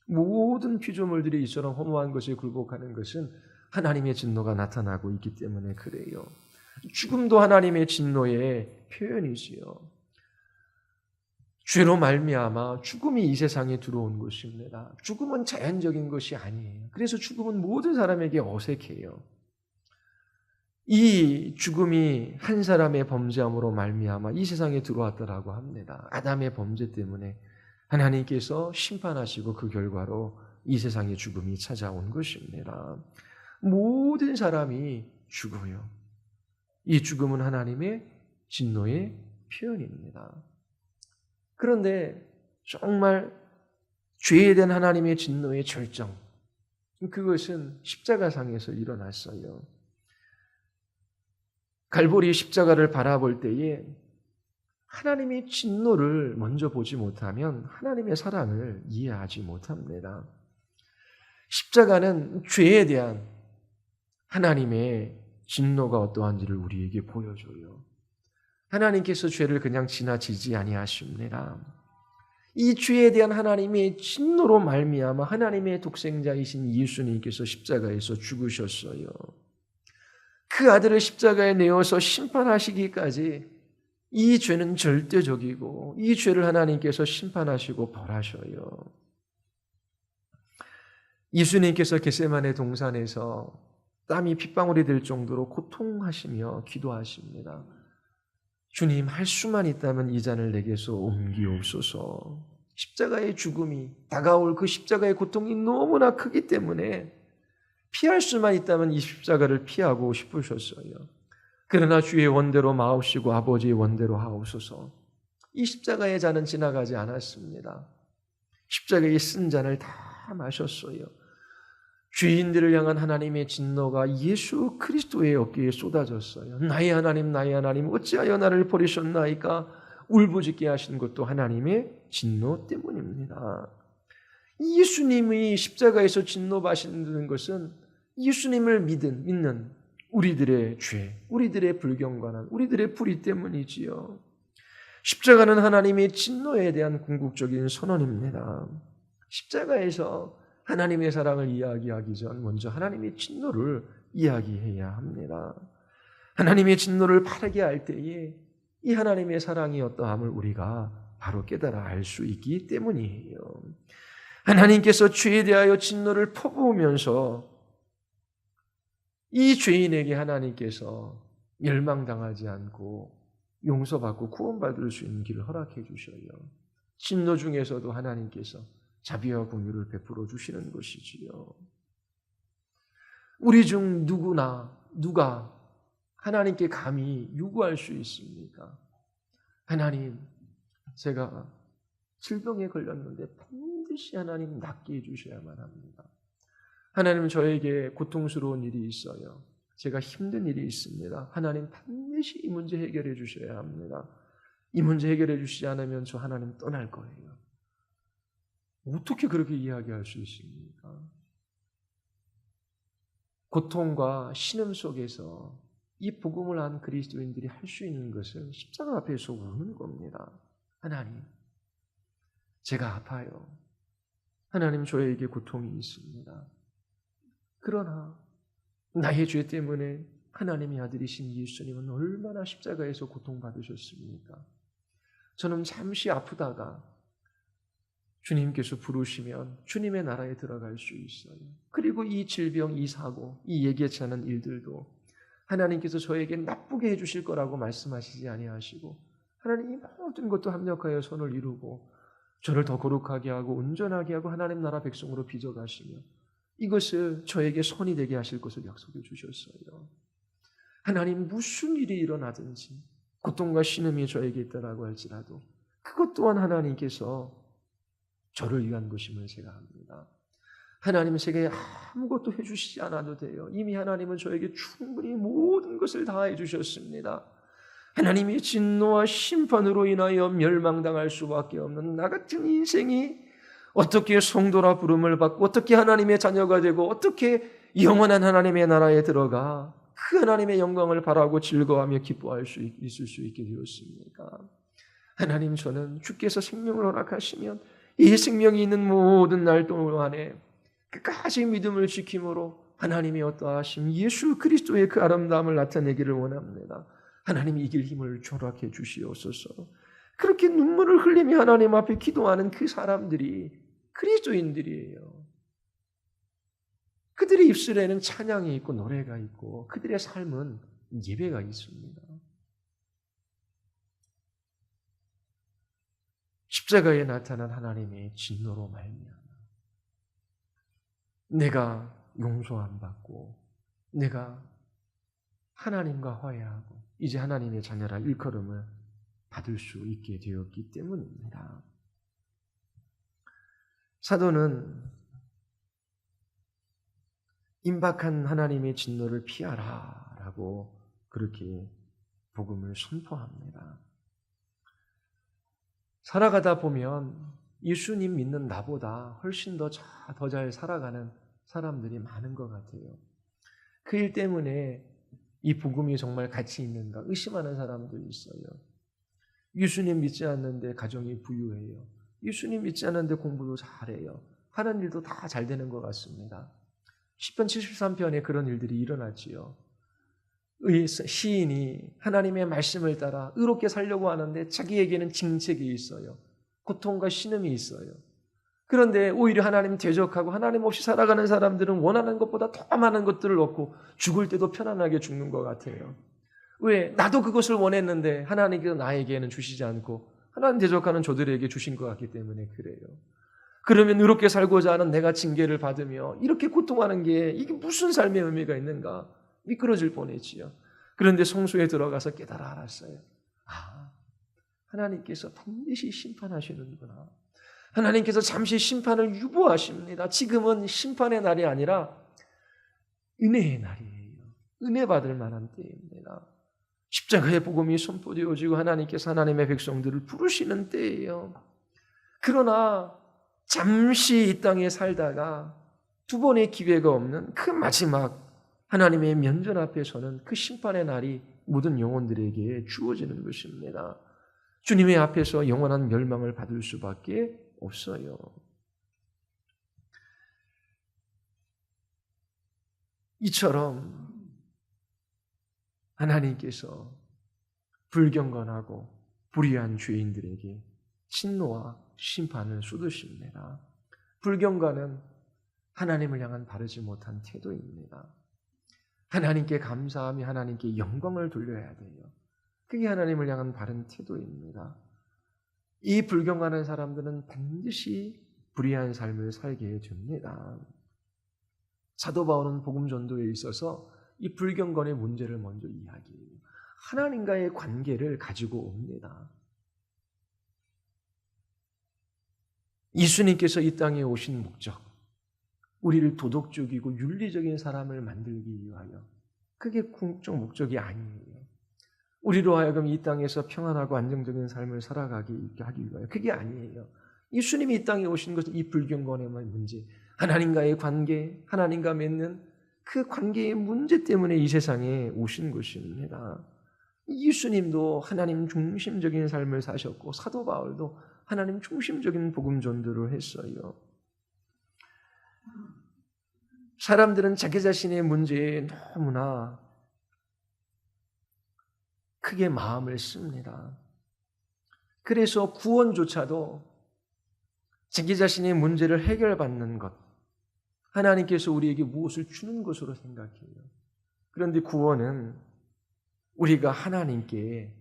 모든 피조물들이 이처럼 허무한 것에 굴복하는 것은 하나님의 진노가 나타나고 있기 때문에 그래요. 죽음도 하나님의 진노의 표현이지요. 죄로 말미암아 죽음이 이 세상에 들어온 것입니다. 죽음은 자연적인 것이 아니에요. 그래서 죽음은 모든 사람에게 어색해요. 이 죽음이 한 사람의 범죄함으로 말미암아 이 세상에 들어왔다라고 합니다. 아담의 범죄 때문에 하나님께서 심판하시고 그 결과로 이 세상에 죽음이 찾아온 것입니다. 모든 사람이 죽어요. 이 죽음은 하나님의 진노의 표현입니다. 그런데 정말 죄에 대한 하나님의 진노의 절정, 그것은 십자가상에서 일어났어요. 갈보리 십자가를 바라볼 때에 하나님의 진노를 먼저 보지 못하면 하나님의 사랑을 이해하지 못합니다. 십자가는 죄에 대한 하나님의 진노가 어떠한지를 우리에게 보여줘요. 하나님께서 죄를 그냥 지나치지 아니하십니다. 이 죄에 대한 하나님의 진노로 말미암아 하나님의 독생자이신 예수님께서 십자가에서 죽으셨어요. 그 아들을 십자가에 내어서 심판하시기까지 이 죄는 절대적이고 이 죄를 하나님께서 심판하시고 벌하셔요. 예수님께서 겟세마네 동산에서 땀이 핏방울이 될 정도로 고통하시며 기도하십니다. 주님, 할 수만 있다면 이 잔을 내게서 옮기옵소서. 십자가의 죽음이 다가올 그 십자가의 고통이 너무나 크기 때문에 피할 수만 있다면 이 십자가를 피하고 싶으셨어요. 그러나 주의 원대로 마옵시고 아버지의 원대로 하옵소서. 이 십자가의 잔은 지나가지 않았습니다. 십자가의 쓴 잔을 다 마셨어요. 죄인들을 향한 하나님의 진노가 예수 그리스도의 어깨에 쏟아졌어요. 나의 하나님 어찌하여 나를 버리셨나이까 울부짖게 하신 것도 하나님의 진노 때문입니다. 예수님이 십자가에서 진노받으시는 것은 예수님을 믿는 우리들의 죄, 우리들의 불경건한, 우리들의 불의 때문이지요. 십자가는 하나님의 진노에 대한 궁극적인 선언입니다. 십자가에서 하나님의 사랑을 이야기하기 전 먼저 하나님의 진노를 이야기해야 합니다. 하나님의 진노를 바르게 알 때에 이 하나님의 사랑이 어떠함을 우리가 바로 깨달아 알 수 있기 때문이에요. 하나님께서 죄에 대하여 진노를 퍼부으면서 이 죄인에게 하나님께서 멸망당하지 않고 용서받고 구원받을 수 있는 길을 허락해 주셔요. 진노 중에서도 하나님께서 자비와 긍휼을 베풀어 주시는 것이지요. 우리 중 누가 하나님께 감히 요구할 수 있습니까? 하나님, 제가 질병에 걸렸는데 반드시 하나님 낫게 해주셔야만 합니다. 하나님, 저에게 고통스러운 일이 있어요. 제가 힘든 일이 있습니다. 하나님, 반드시 이 문제 해결해 주셔야 합니다. 이 문제 해결해 주시지 않으면 저 하나님 떠날 거예요. 어떻게 그렇게 이야기할 수 있습니까? 고통과 신음 속에서 이 복음을 안 그리스도인들이 할 수 있는 것은 십자가 앞에서 우는 겁니다. 하나님, 제가 아파요. 하나님, 저에게 고통이 있습니다. 그러나 나의 죄 때문에 하나님의 아들이신 예수님은 얼마나 십자가에서 고통받으셨습니까? 저는 잠시 아프다가 주님께서 부르시면 주님의 나라에 들어갈 수 있어요. 그리고 이 질병, 이 사고, 이 예기치 않은 일들도 하나님께서 저에게 나쁘게 해주실 거라고 말씀하시지 아니하시고 하나님 이 모든 것도 합력하여 선을 이루고 저를 더 거룩하게 하고 온전하게 하고 하나님 나라 백성으로 빚어가시며 이것을 저에게 선이 되게 하실 것을 약속해 주셨어요. 하나님 무슨 일이 일어나든지 고통과 신음이 저에게 있다라고 할지라도 그것 또한 하나님께서 저를 위한 것임을 제가 압니다. 하나님 제게 아무것도 해주시지 않아도 돼요. 이미 하나님은 저에게 충분히 모든 것을 다 해주셨습니다. 하나님의 진노와 심판으로 인하여 멸망당할 수밖에 없는 나 같은 인생이 어떻게 성도라 부름을 받고 어떻게 하나님의 자녀가 되고 어떻게 영원한 하나님의 나라에 들어가 그 하나님의 영광을 바라고 즐거워하며 기뻐할 수 있을 수 있게 되었습니까? 하나님 저는 주께서 생명을 허락하시면 이 생명이 있는 모든 날 동안에 끝까지 믿음을 지킴으로 하나님의 어떠하심 예수 그리스도의 그 아름다움을 나타내기를 원합니다. 하나님이 이길 힘을 조락해 주시옵소서. 그렇게 눈물을 흘리며 하나님 앞에 기도하는 그 사람들이 그리스도인들이에요. 그들의 입술에는 찬양이 있고 노래가 있고 그들의 삶은 예배가 있습니다. 십자가에 나타난 하나님의 진노로 말미암아 내가 용서함 받고 내가 하나님과 화해하고 이제 하나님의 자녀라 일컬음을 받을 수 있게 되었기 때문입니다. 사도는 임박한 하나님의 진노를 피하라라고 그렇게 복음을 선포합니다. 살아가다 보면 예수님 믿는 나보다 훨씬 더 잘 살아가는 사람들이 많은 것 같아요. 그 일 때문에 이 복음이 정말 가치 있는가 의심하는 사람도 있어요. 예수님 믿지 않는데 가정이 부유해요. 예수님 믿지 않는데 공부도 잘해요. 하는 일도 다 잘 되는 것 같습니다. 시편 73편에 그런 일들이 일어났지요. 시인이 하나님의 말씀을 따라 의롭게 살려고 하는데 자기에게는 징책이 있어요. 고통과 신음이 있어요. 그런데 오히려 하나님 대적하고 하나님 없이 살아가는 사람들은 원하는 것보다 더 많은 것들을 얻고 죽을 때도 편안하게 죽는 것 같아요. 왜? 나도 그것을 원했는데 하나님께서 나에게는 주시지 않고 하나님 대적하는 저들에게 주신 것 같기 때문에 그래요. 그러면 의롭게 살고자 하는 내가 징계를 받으며 이렇게 고통하는 게 이게 무슨 삶의 의미가 있는가? 미끄러질 뻔했지요. 그런데 성소에 들어가서 깨달아 알았어요. 아, 하나님께서 반드시 심판하시는구나. 하나님께서 잠시 심판을 유보하십니다. 지금은 심판의 날이 아니라 은혜의 날이에요. 은혜 받을 만한 때입니다. 십자가의 복음이 선포되어지고 하나님께서 하나님의 백성들을 부르시는 때예요. 그러나 잠시 이 땅에 살다가 두 번의 기회가 없는 그 마지막 하나님의 면전 앞에서는 그 심판의 날이 모든 영혼들에게 주어지는 것입니다. 주님의 앞에서 영원한 멸망을 받을 수밖에 없어요. 이처럼 하나님께서 불경건하고 불의한 죄인들에게 진노와 심판을 쏟으십니다. 불경건은 하나님을 향한 바르지 못한 태도입니다. 하나님께 감사하며 하나님께 영광을 돌려야 돼요. 그게 하나님을 향한 바른 태도입니다. 이 불경건한 사람들은 반드시 불의한 삶을 살게 됩니다. 사도 바울은 복음 전도에 있어서 이 불경건의 문제를 먼저 이야기해요. 하나님과의 관계를 가지고 옵니다. 예수님께서 이 땅에 오신 목적, 우리를 도덕적이고 윤리적인 사람을 만들기 위하여 그게 궁극적 목적이 아니에요. 우리로 하여금 이 땅에서 평안하고 안정적인 삶을 살아가게 하기 위하여 그게 아니에요. 예수님이 이 땅에 오신 것은 이 불경건의 문제, 하나님과의 관계, 하나님과 맺는 그 관계의 문제 때문에 이 세상에 오신 것입니다. 예수님도 하나님 중심적인 삶을 사셨고 사도 바울도 하나님 중심적인 복음 전도를 했어요. 사람들은 자기 자신의 문제에 너무나 크게 마음을 씁니다. 그래서 구원조차도 자기 자신의 문제를 해결받는 것, 하나님께서 우리에게 무엇을 주는 것으로 생각해요. 그런데 구원은 우리가 하나님께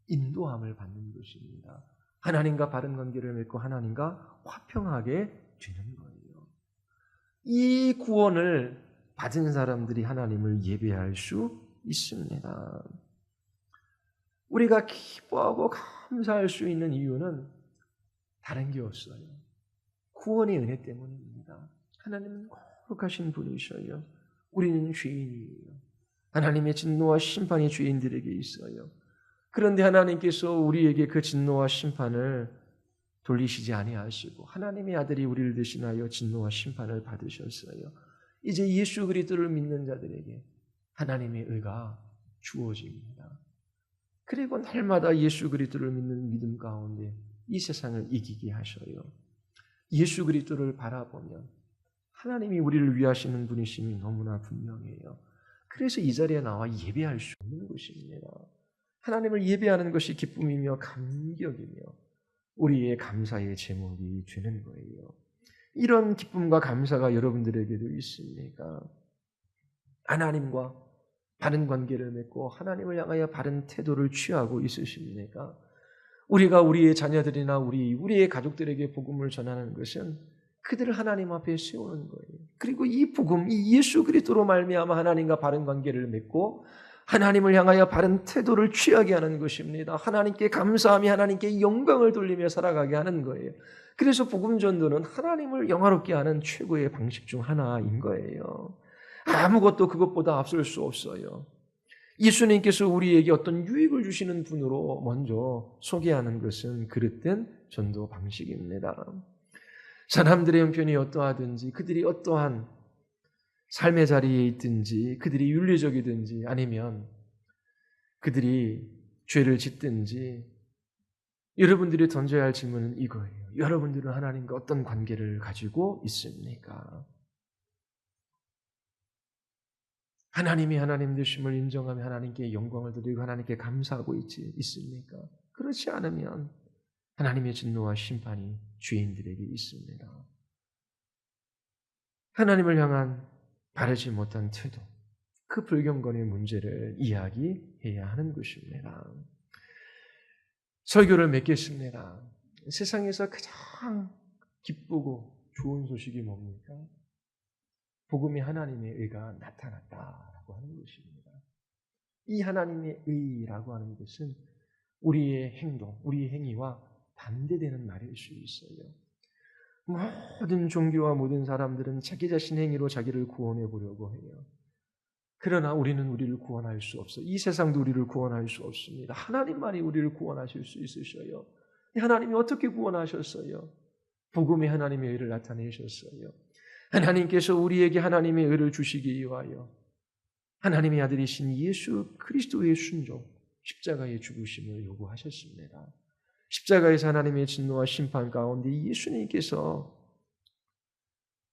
인도함을 받는 것입니다. 하나님과 바른 관계를 맺고 하나님과 화평하게 되는 거예요. 이 구원을 받은 사람들이 하나님을 예배할 수 있습니다. 우리가 기뻐하고 감사할 수 있는 이유는 다른 게 없어요. 구원의 은혜 때문입니다. 하나님은 거룩하신 분이셔요. 우리는 죄인이에요. 하나님의 진노와 심판이 죄인들에게 있어요. 그런데 하나님께서 우리에게 그 진노와 심판을 돌리시지 아니하시고 하나님의 아들이 우리를 대신하여 진노와 심판을 받으셨어요. 이제 예수 그리스도를 믿는 자들에게 하나님의 의가 주어집니다. 그리고 날마다 예수 그리스도를 믿는 믿음 가운데 이 세상을 이기게 하셔요. 예수 그리스도를 바라보면 하나님이 우리를 위하시는 분이심이 너무나 분명해요. 그래서 이 자리에 나와 예배할 수 없는 것입니다. 하나님을 예배하는 것이 기쁨이며 감격이며 우리의 감사의 제목이 되는 거예요. 이런 기쁨과 감사가 여러분들에게도 있습니까? 하나님과 바른 관계를 맺고 하나님을 향하여 바른 태도를 취하고 있으십니까? 우리가 우리의 자녀들이나 우리의 가족들에게 복음을 전하는 것은 그들을 하나님 앞에 세우는 거예요. 그리고 이 복음, 이 예수 그리스도로 말미암아 하나님과 바른 관계를 맺고 하나님을 향하여 바른 태도를 취하게 하는 것입니다. 하나님께 감사하며 하나님께 영광을 돌리며 살아가게 하는 거예요. 그래서 복음 전도는 하나님을 영화롭게 하는 최고의 방식 중 하나인 거예요. 아무것도 그것보다 앞설 수 없어요. 예수님께서 우리에게 어떤 유익을 주시는 분으로 먼저 소개하는 것은 그릇된 전도 방식입니다. 사람들의 형편이 어떠하든지 그들이 어떠한 삶의 자리에 있든지 그들이 윤리적이든지 아니면 그들이 죄를 짓든지 여러분들이 던져야 할 질문은 이거예요. 여러분들은 하나님과 어떤 관계를 가지고 있습니까? 하나님이 하나님 되심을 인정하며 하나님께 영광을 드리고 하나님께 감사하고 있습니까? 그렇지 않으면 하나님의 진노와 심판이 죄인들에게 있습니다. 하나님을 향한 바르지 못한 태도, 그 불경건의 문제를 이야기해야 하는 것입니다. 설교를 맺겠습니다. 세상에서 가장 기쁘고 좋은 소식이 뭡니까? 복음이 하나님의 의가 나타났다라고 하는 것입니다. 이 하나님의 의라고 하는 것은 우리의 행동, 우리의 행위와 반대되는 말일 수 있어요. 모든 종교와 모든 사람들은 자기 자신 행위로 자기를 구원해 보려고 해요. 그러나 우리는 우리를 구원할 수 없어요. 이 세상도 우리를 구원할 수 없습니다. 하나님만이 우리를 구원하실 수 있으셔요. 하나님이 어떻게 구원하셨어요? 복음의 하나님의 의를 나타내셨어요. 하나님께서 우리에게 하나님의 의를 주시기 위하여 하나님의 아들이신 예수 그리스도의 순종, 십자가의 죽으심을 요구하셨습니다. 십자가에서 하나님의 진노와 심판 가운데 예수님께서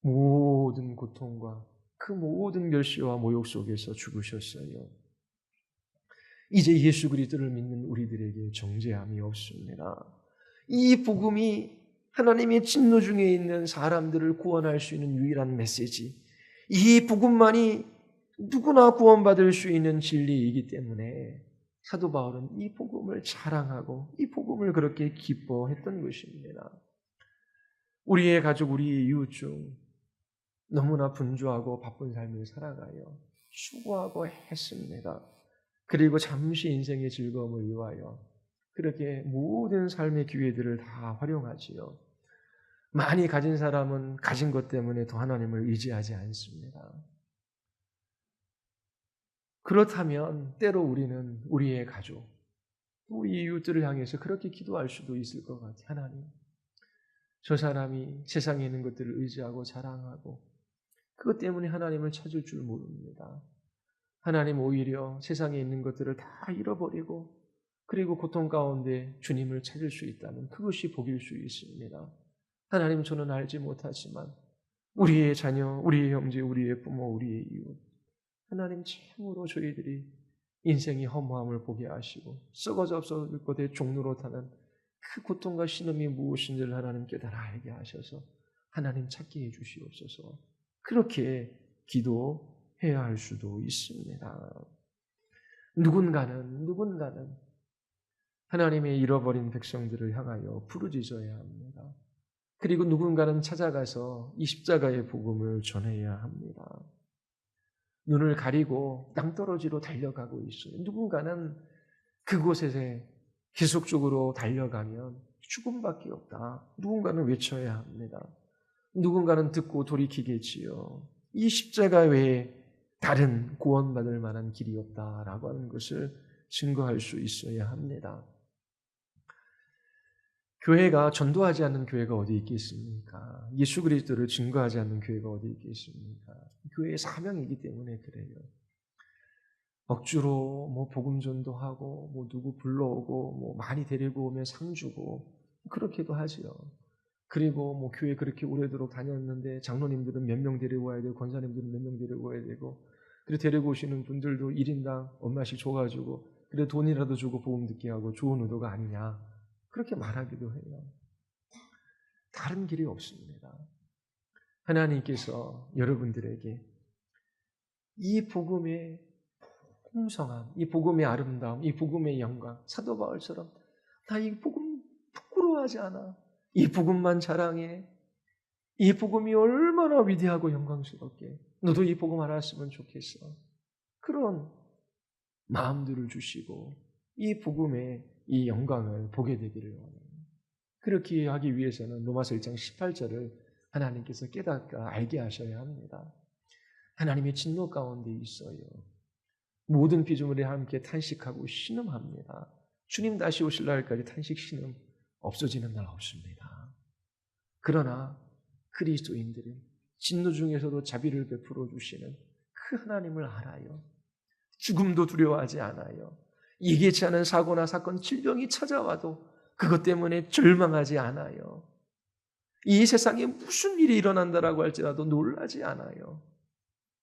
모든 고통과 그 모든 멸시와 모욕 속에서 죽으셨어요. 이제 예수 그리스도를 믿는 우리들에게 정죄함이 없습니다. 이 복음이 하나님의 진노 중에 있는 사람들을 구원할 수 있는 유일한 메시지, 이 복음만이 누구나 구원받을 수 있는 진리이기 때문에 사도 바울은 이 복음을 자랑하고 이 복음을 그렇게 기뻐했던 것입니다. 우리의 가족, 우리의 이웃 중 너무나 분주하고 바쁜 삶을 살아가요. 수고하고 했습니다. 그리고 잠시 인생의 즐거움을 위하여 그렇게 모든 삶의 기회들을 다 활용하지요. 많이 가진 사람은 가진 것 때문에 더 하나님을 의지하지 않습니다. 그렇다면 때로 우리는 우리의 가족, 우리 이웃들을 향해서 그렇게 기도할 수도 있을 것 같아요. 하나님, 저 사람이 세상에 있는 것들을 의지하고 자랑하고 그것 때문에 하나님을 찾을 줄 모릅니다. 하나님 오히려 세상에 있는 것들을 다 잃어버리고 그리고 고통 가운데 주님을 찾을 수 있다면 그것이 복일 수 있습니다. 하나님, 저는 알지 못하지만 우리의 자녀, 우리의 형제, 우리의 부모, 우리의 이웃, 하나님 참으로 저희들이 인생의 허무함을 보게 하시고 썩어져 없어질 것에 종로로 타는 그 고통과 신음이 무엇인지를 하나님 깨달아 알게 하셔서 하나님 찾게 해주시옵소서. 그렇게 기도해야 할 수도 있습니다. 누군가는 하나님의 잃어버린 백성들을 향하여 부르짖어야 합니다. 그리고 누군가는 찾아가서 이 십자가의 복음을 전해야 합니다. 눈을 가리고 낭떠러지로 달려가고 있어요. 누군가는 그곳에 계속적으로 달려가면 죽음밖에 없다. 누군가는 외쳐야 합니다. 누군가는 듣고 돌이키겠지요. 이 십자가 외에 다른 구원받을 만한 길이 없다라고 하는 것을 증거할 수 있어야 합니다. 교회가 전도하지 않는 교회가 어디 있겠습니까? 예수 그리스도를 증거하지 않는 교회가 어디 있겠습니까? 교회의 사명이기 때문에 그래요. 억지로 복음 전도하고 누구 불러오고 많이 데리고 오면 상 주고 그렇게도 하지요. 그리고 교회 그렇게 오래도록 다녔는데 장로님들은 몇 명 데리고 와야 되고 권사님들은 몇 명 데리고 와야 되고 그리고 데리고 오시는 분들도 1인당 얼마씩 줘가지고 그래 돈이라도 주고 복음 듣게 하고 좋은 의도가 아니냐 그렇게 말하기도 해요. 다른 길이 없습니다. 하나님께서 여러분들에게 이 복음의 풍성함, 이 복음의 아름다움, 이 복음의 영광, 사도 바울처럼 나 이 복음 부끄러워하지 않아. 이 복음만 자랑해. 이 복음이 얼마나 위대하고 영광스럽게 너도 이 복음 알았으면 좋겠어. 그런 마음들을 주시고 이 복음의 이 영광을 보게 되기를 원해요. 그렇게 하기 위해서는 로마서 1장 18절을 하나님께서 깨닫고 알게 하셔야 합니다. 하나님의 진노 가운데 있어요. 모든 피조물이 함께 탄식하고 신음합니다. 주님 다시 오실 날까지 탄식 신음 없어지는 날 없습니다. 그러나 그리스도인들은 진노 중에서도 자비를 베풀어 주시는 그 하나님을 알아요. 죽음도 두려워하지 않아요. 예기치 않은 사고나 사건, 질병이 찾아와도 그것 때문에 절망하지 않아요. 이 세상에 무슨 일이 일어난다라고 할지라도 놀라지 않아요.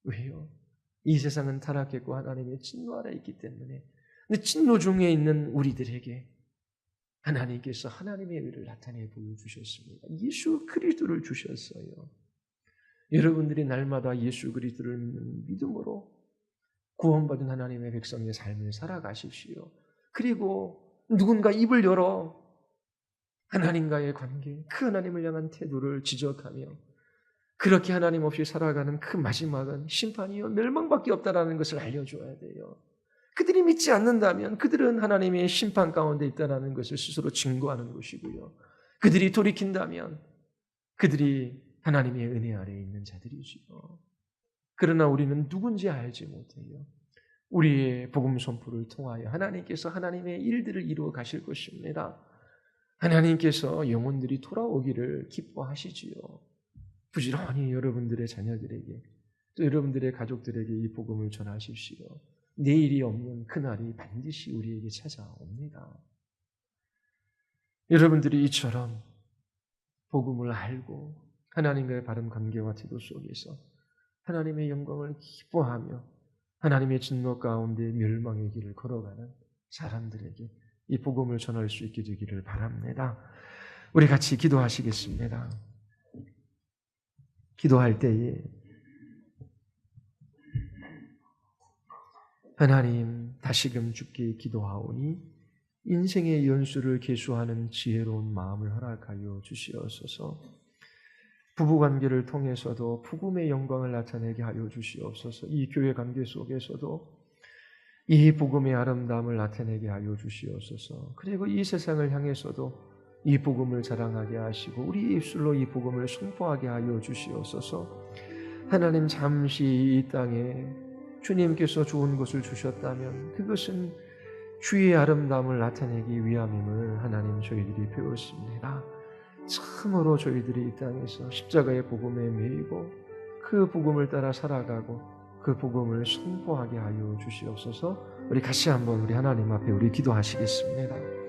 왜요? 이 세상은 타락했고 하나님의 진노 아래 있기 때문에. 근데 진노 중에 있는 우리들에게 하나님께서 하나님의 의를 나타내 보여주셨습니다. 예수 그리스도를 주셨어요. 여러분들이 날마다 예수 그리스도를 믿는 믿음으로 구원받은 하나님의 백성의 삶을 살아가십시오. 그리고 누군가 입을 열어 하나님과의 관계, 그 하나님을 향한 태도를 지적하며 그렇게 하나님 없이 살아가는 그 마지막은 심판이요 멸망밖에 없다라는 것을 알려줘야 돼요. 그들이 믿지 않는다면 그들은 하나님의 심판 가운데 있다는 것을 스스로 증거하는 것이고요. 그들이 돌이킨다면 그들이 하나님의 은혜 아래에 있는 자들이지요. 그러나 우리는 누군지 알지 못해요. 우리의 복음 선포를 통하여 하나님께서 하나님의 일들을 이루어 가실 것입니다. 하나님께서 영혼들이 돌아오기를 기뻐하시지요. 부지런히 여러분들의 자녀들에게 또 여러분들의 가족들에게 이 복음을 전하십시오. 내일이 없는 그날이 반드시 우리에게 찾아옵니다. 여러분들이 이처럼 복음을 알고 하나님과의 바른 관계와 태도 속에서 하나님의 영광을 기뻐하며 하나님의 진노 가운데 멸망의 길을 걸어가는 사람들에게 이 복음을 전할 수 있게 되기를 바랍니다. 우리 같이 기도하시겠습니다. 기도할 때에 하나님 다시금 주께 기도하오니 인생의 연수를 계수하는 지혜로운 마음을 허락하여 주시옵소서. 부부관계를 통해서도 복음의 영광을 나타내게 하여 주시옵소서. 이 교회 관계 속에서도 이 복음의 아름다움을 나타내게 하여 주시옵소서. 그리고 이 세상을 향해서도 이 복음을 자랑하게 하시고 우리 입술로 이 복음을 선포하게 하여 주시옵소서. 하나님 잠시 이 땅에 주님께서 좋은 것을 주셨다면 그것은 주의 아름다움을 나타내기 위함임을 하나님 저희들이 배웠습니다. 참으로 저희들이 이 땅에서 십자가의 복음에 매이고 그 복음을 따라 살아가고 그 복음을 선포하게 하여 주시옵소서. 우리 같이 한번 우리 하나님 앞에 우리 기도하시겠습니다.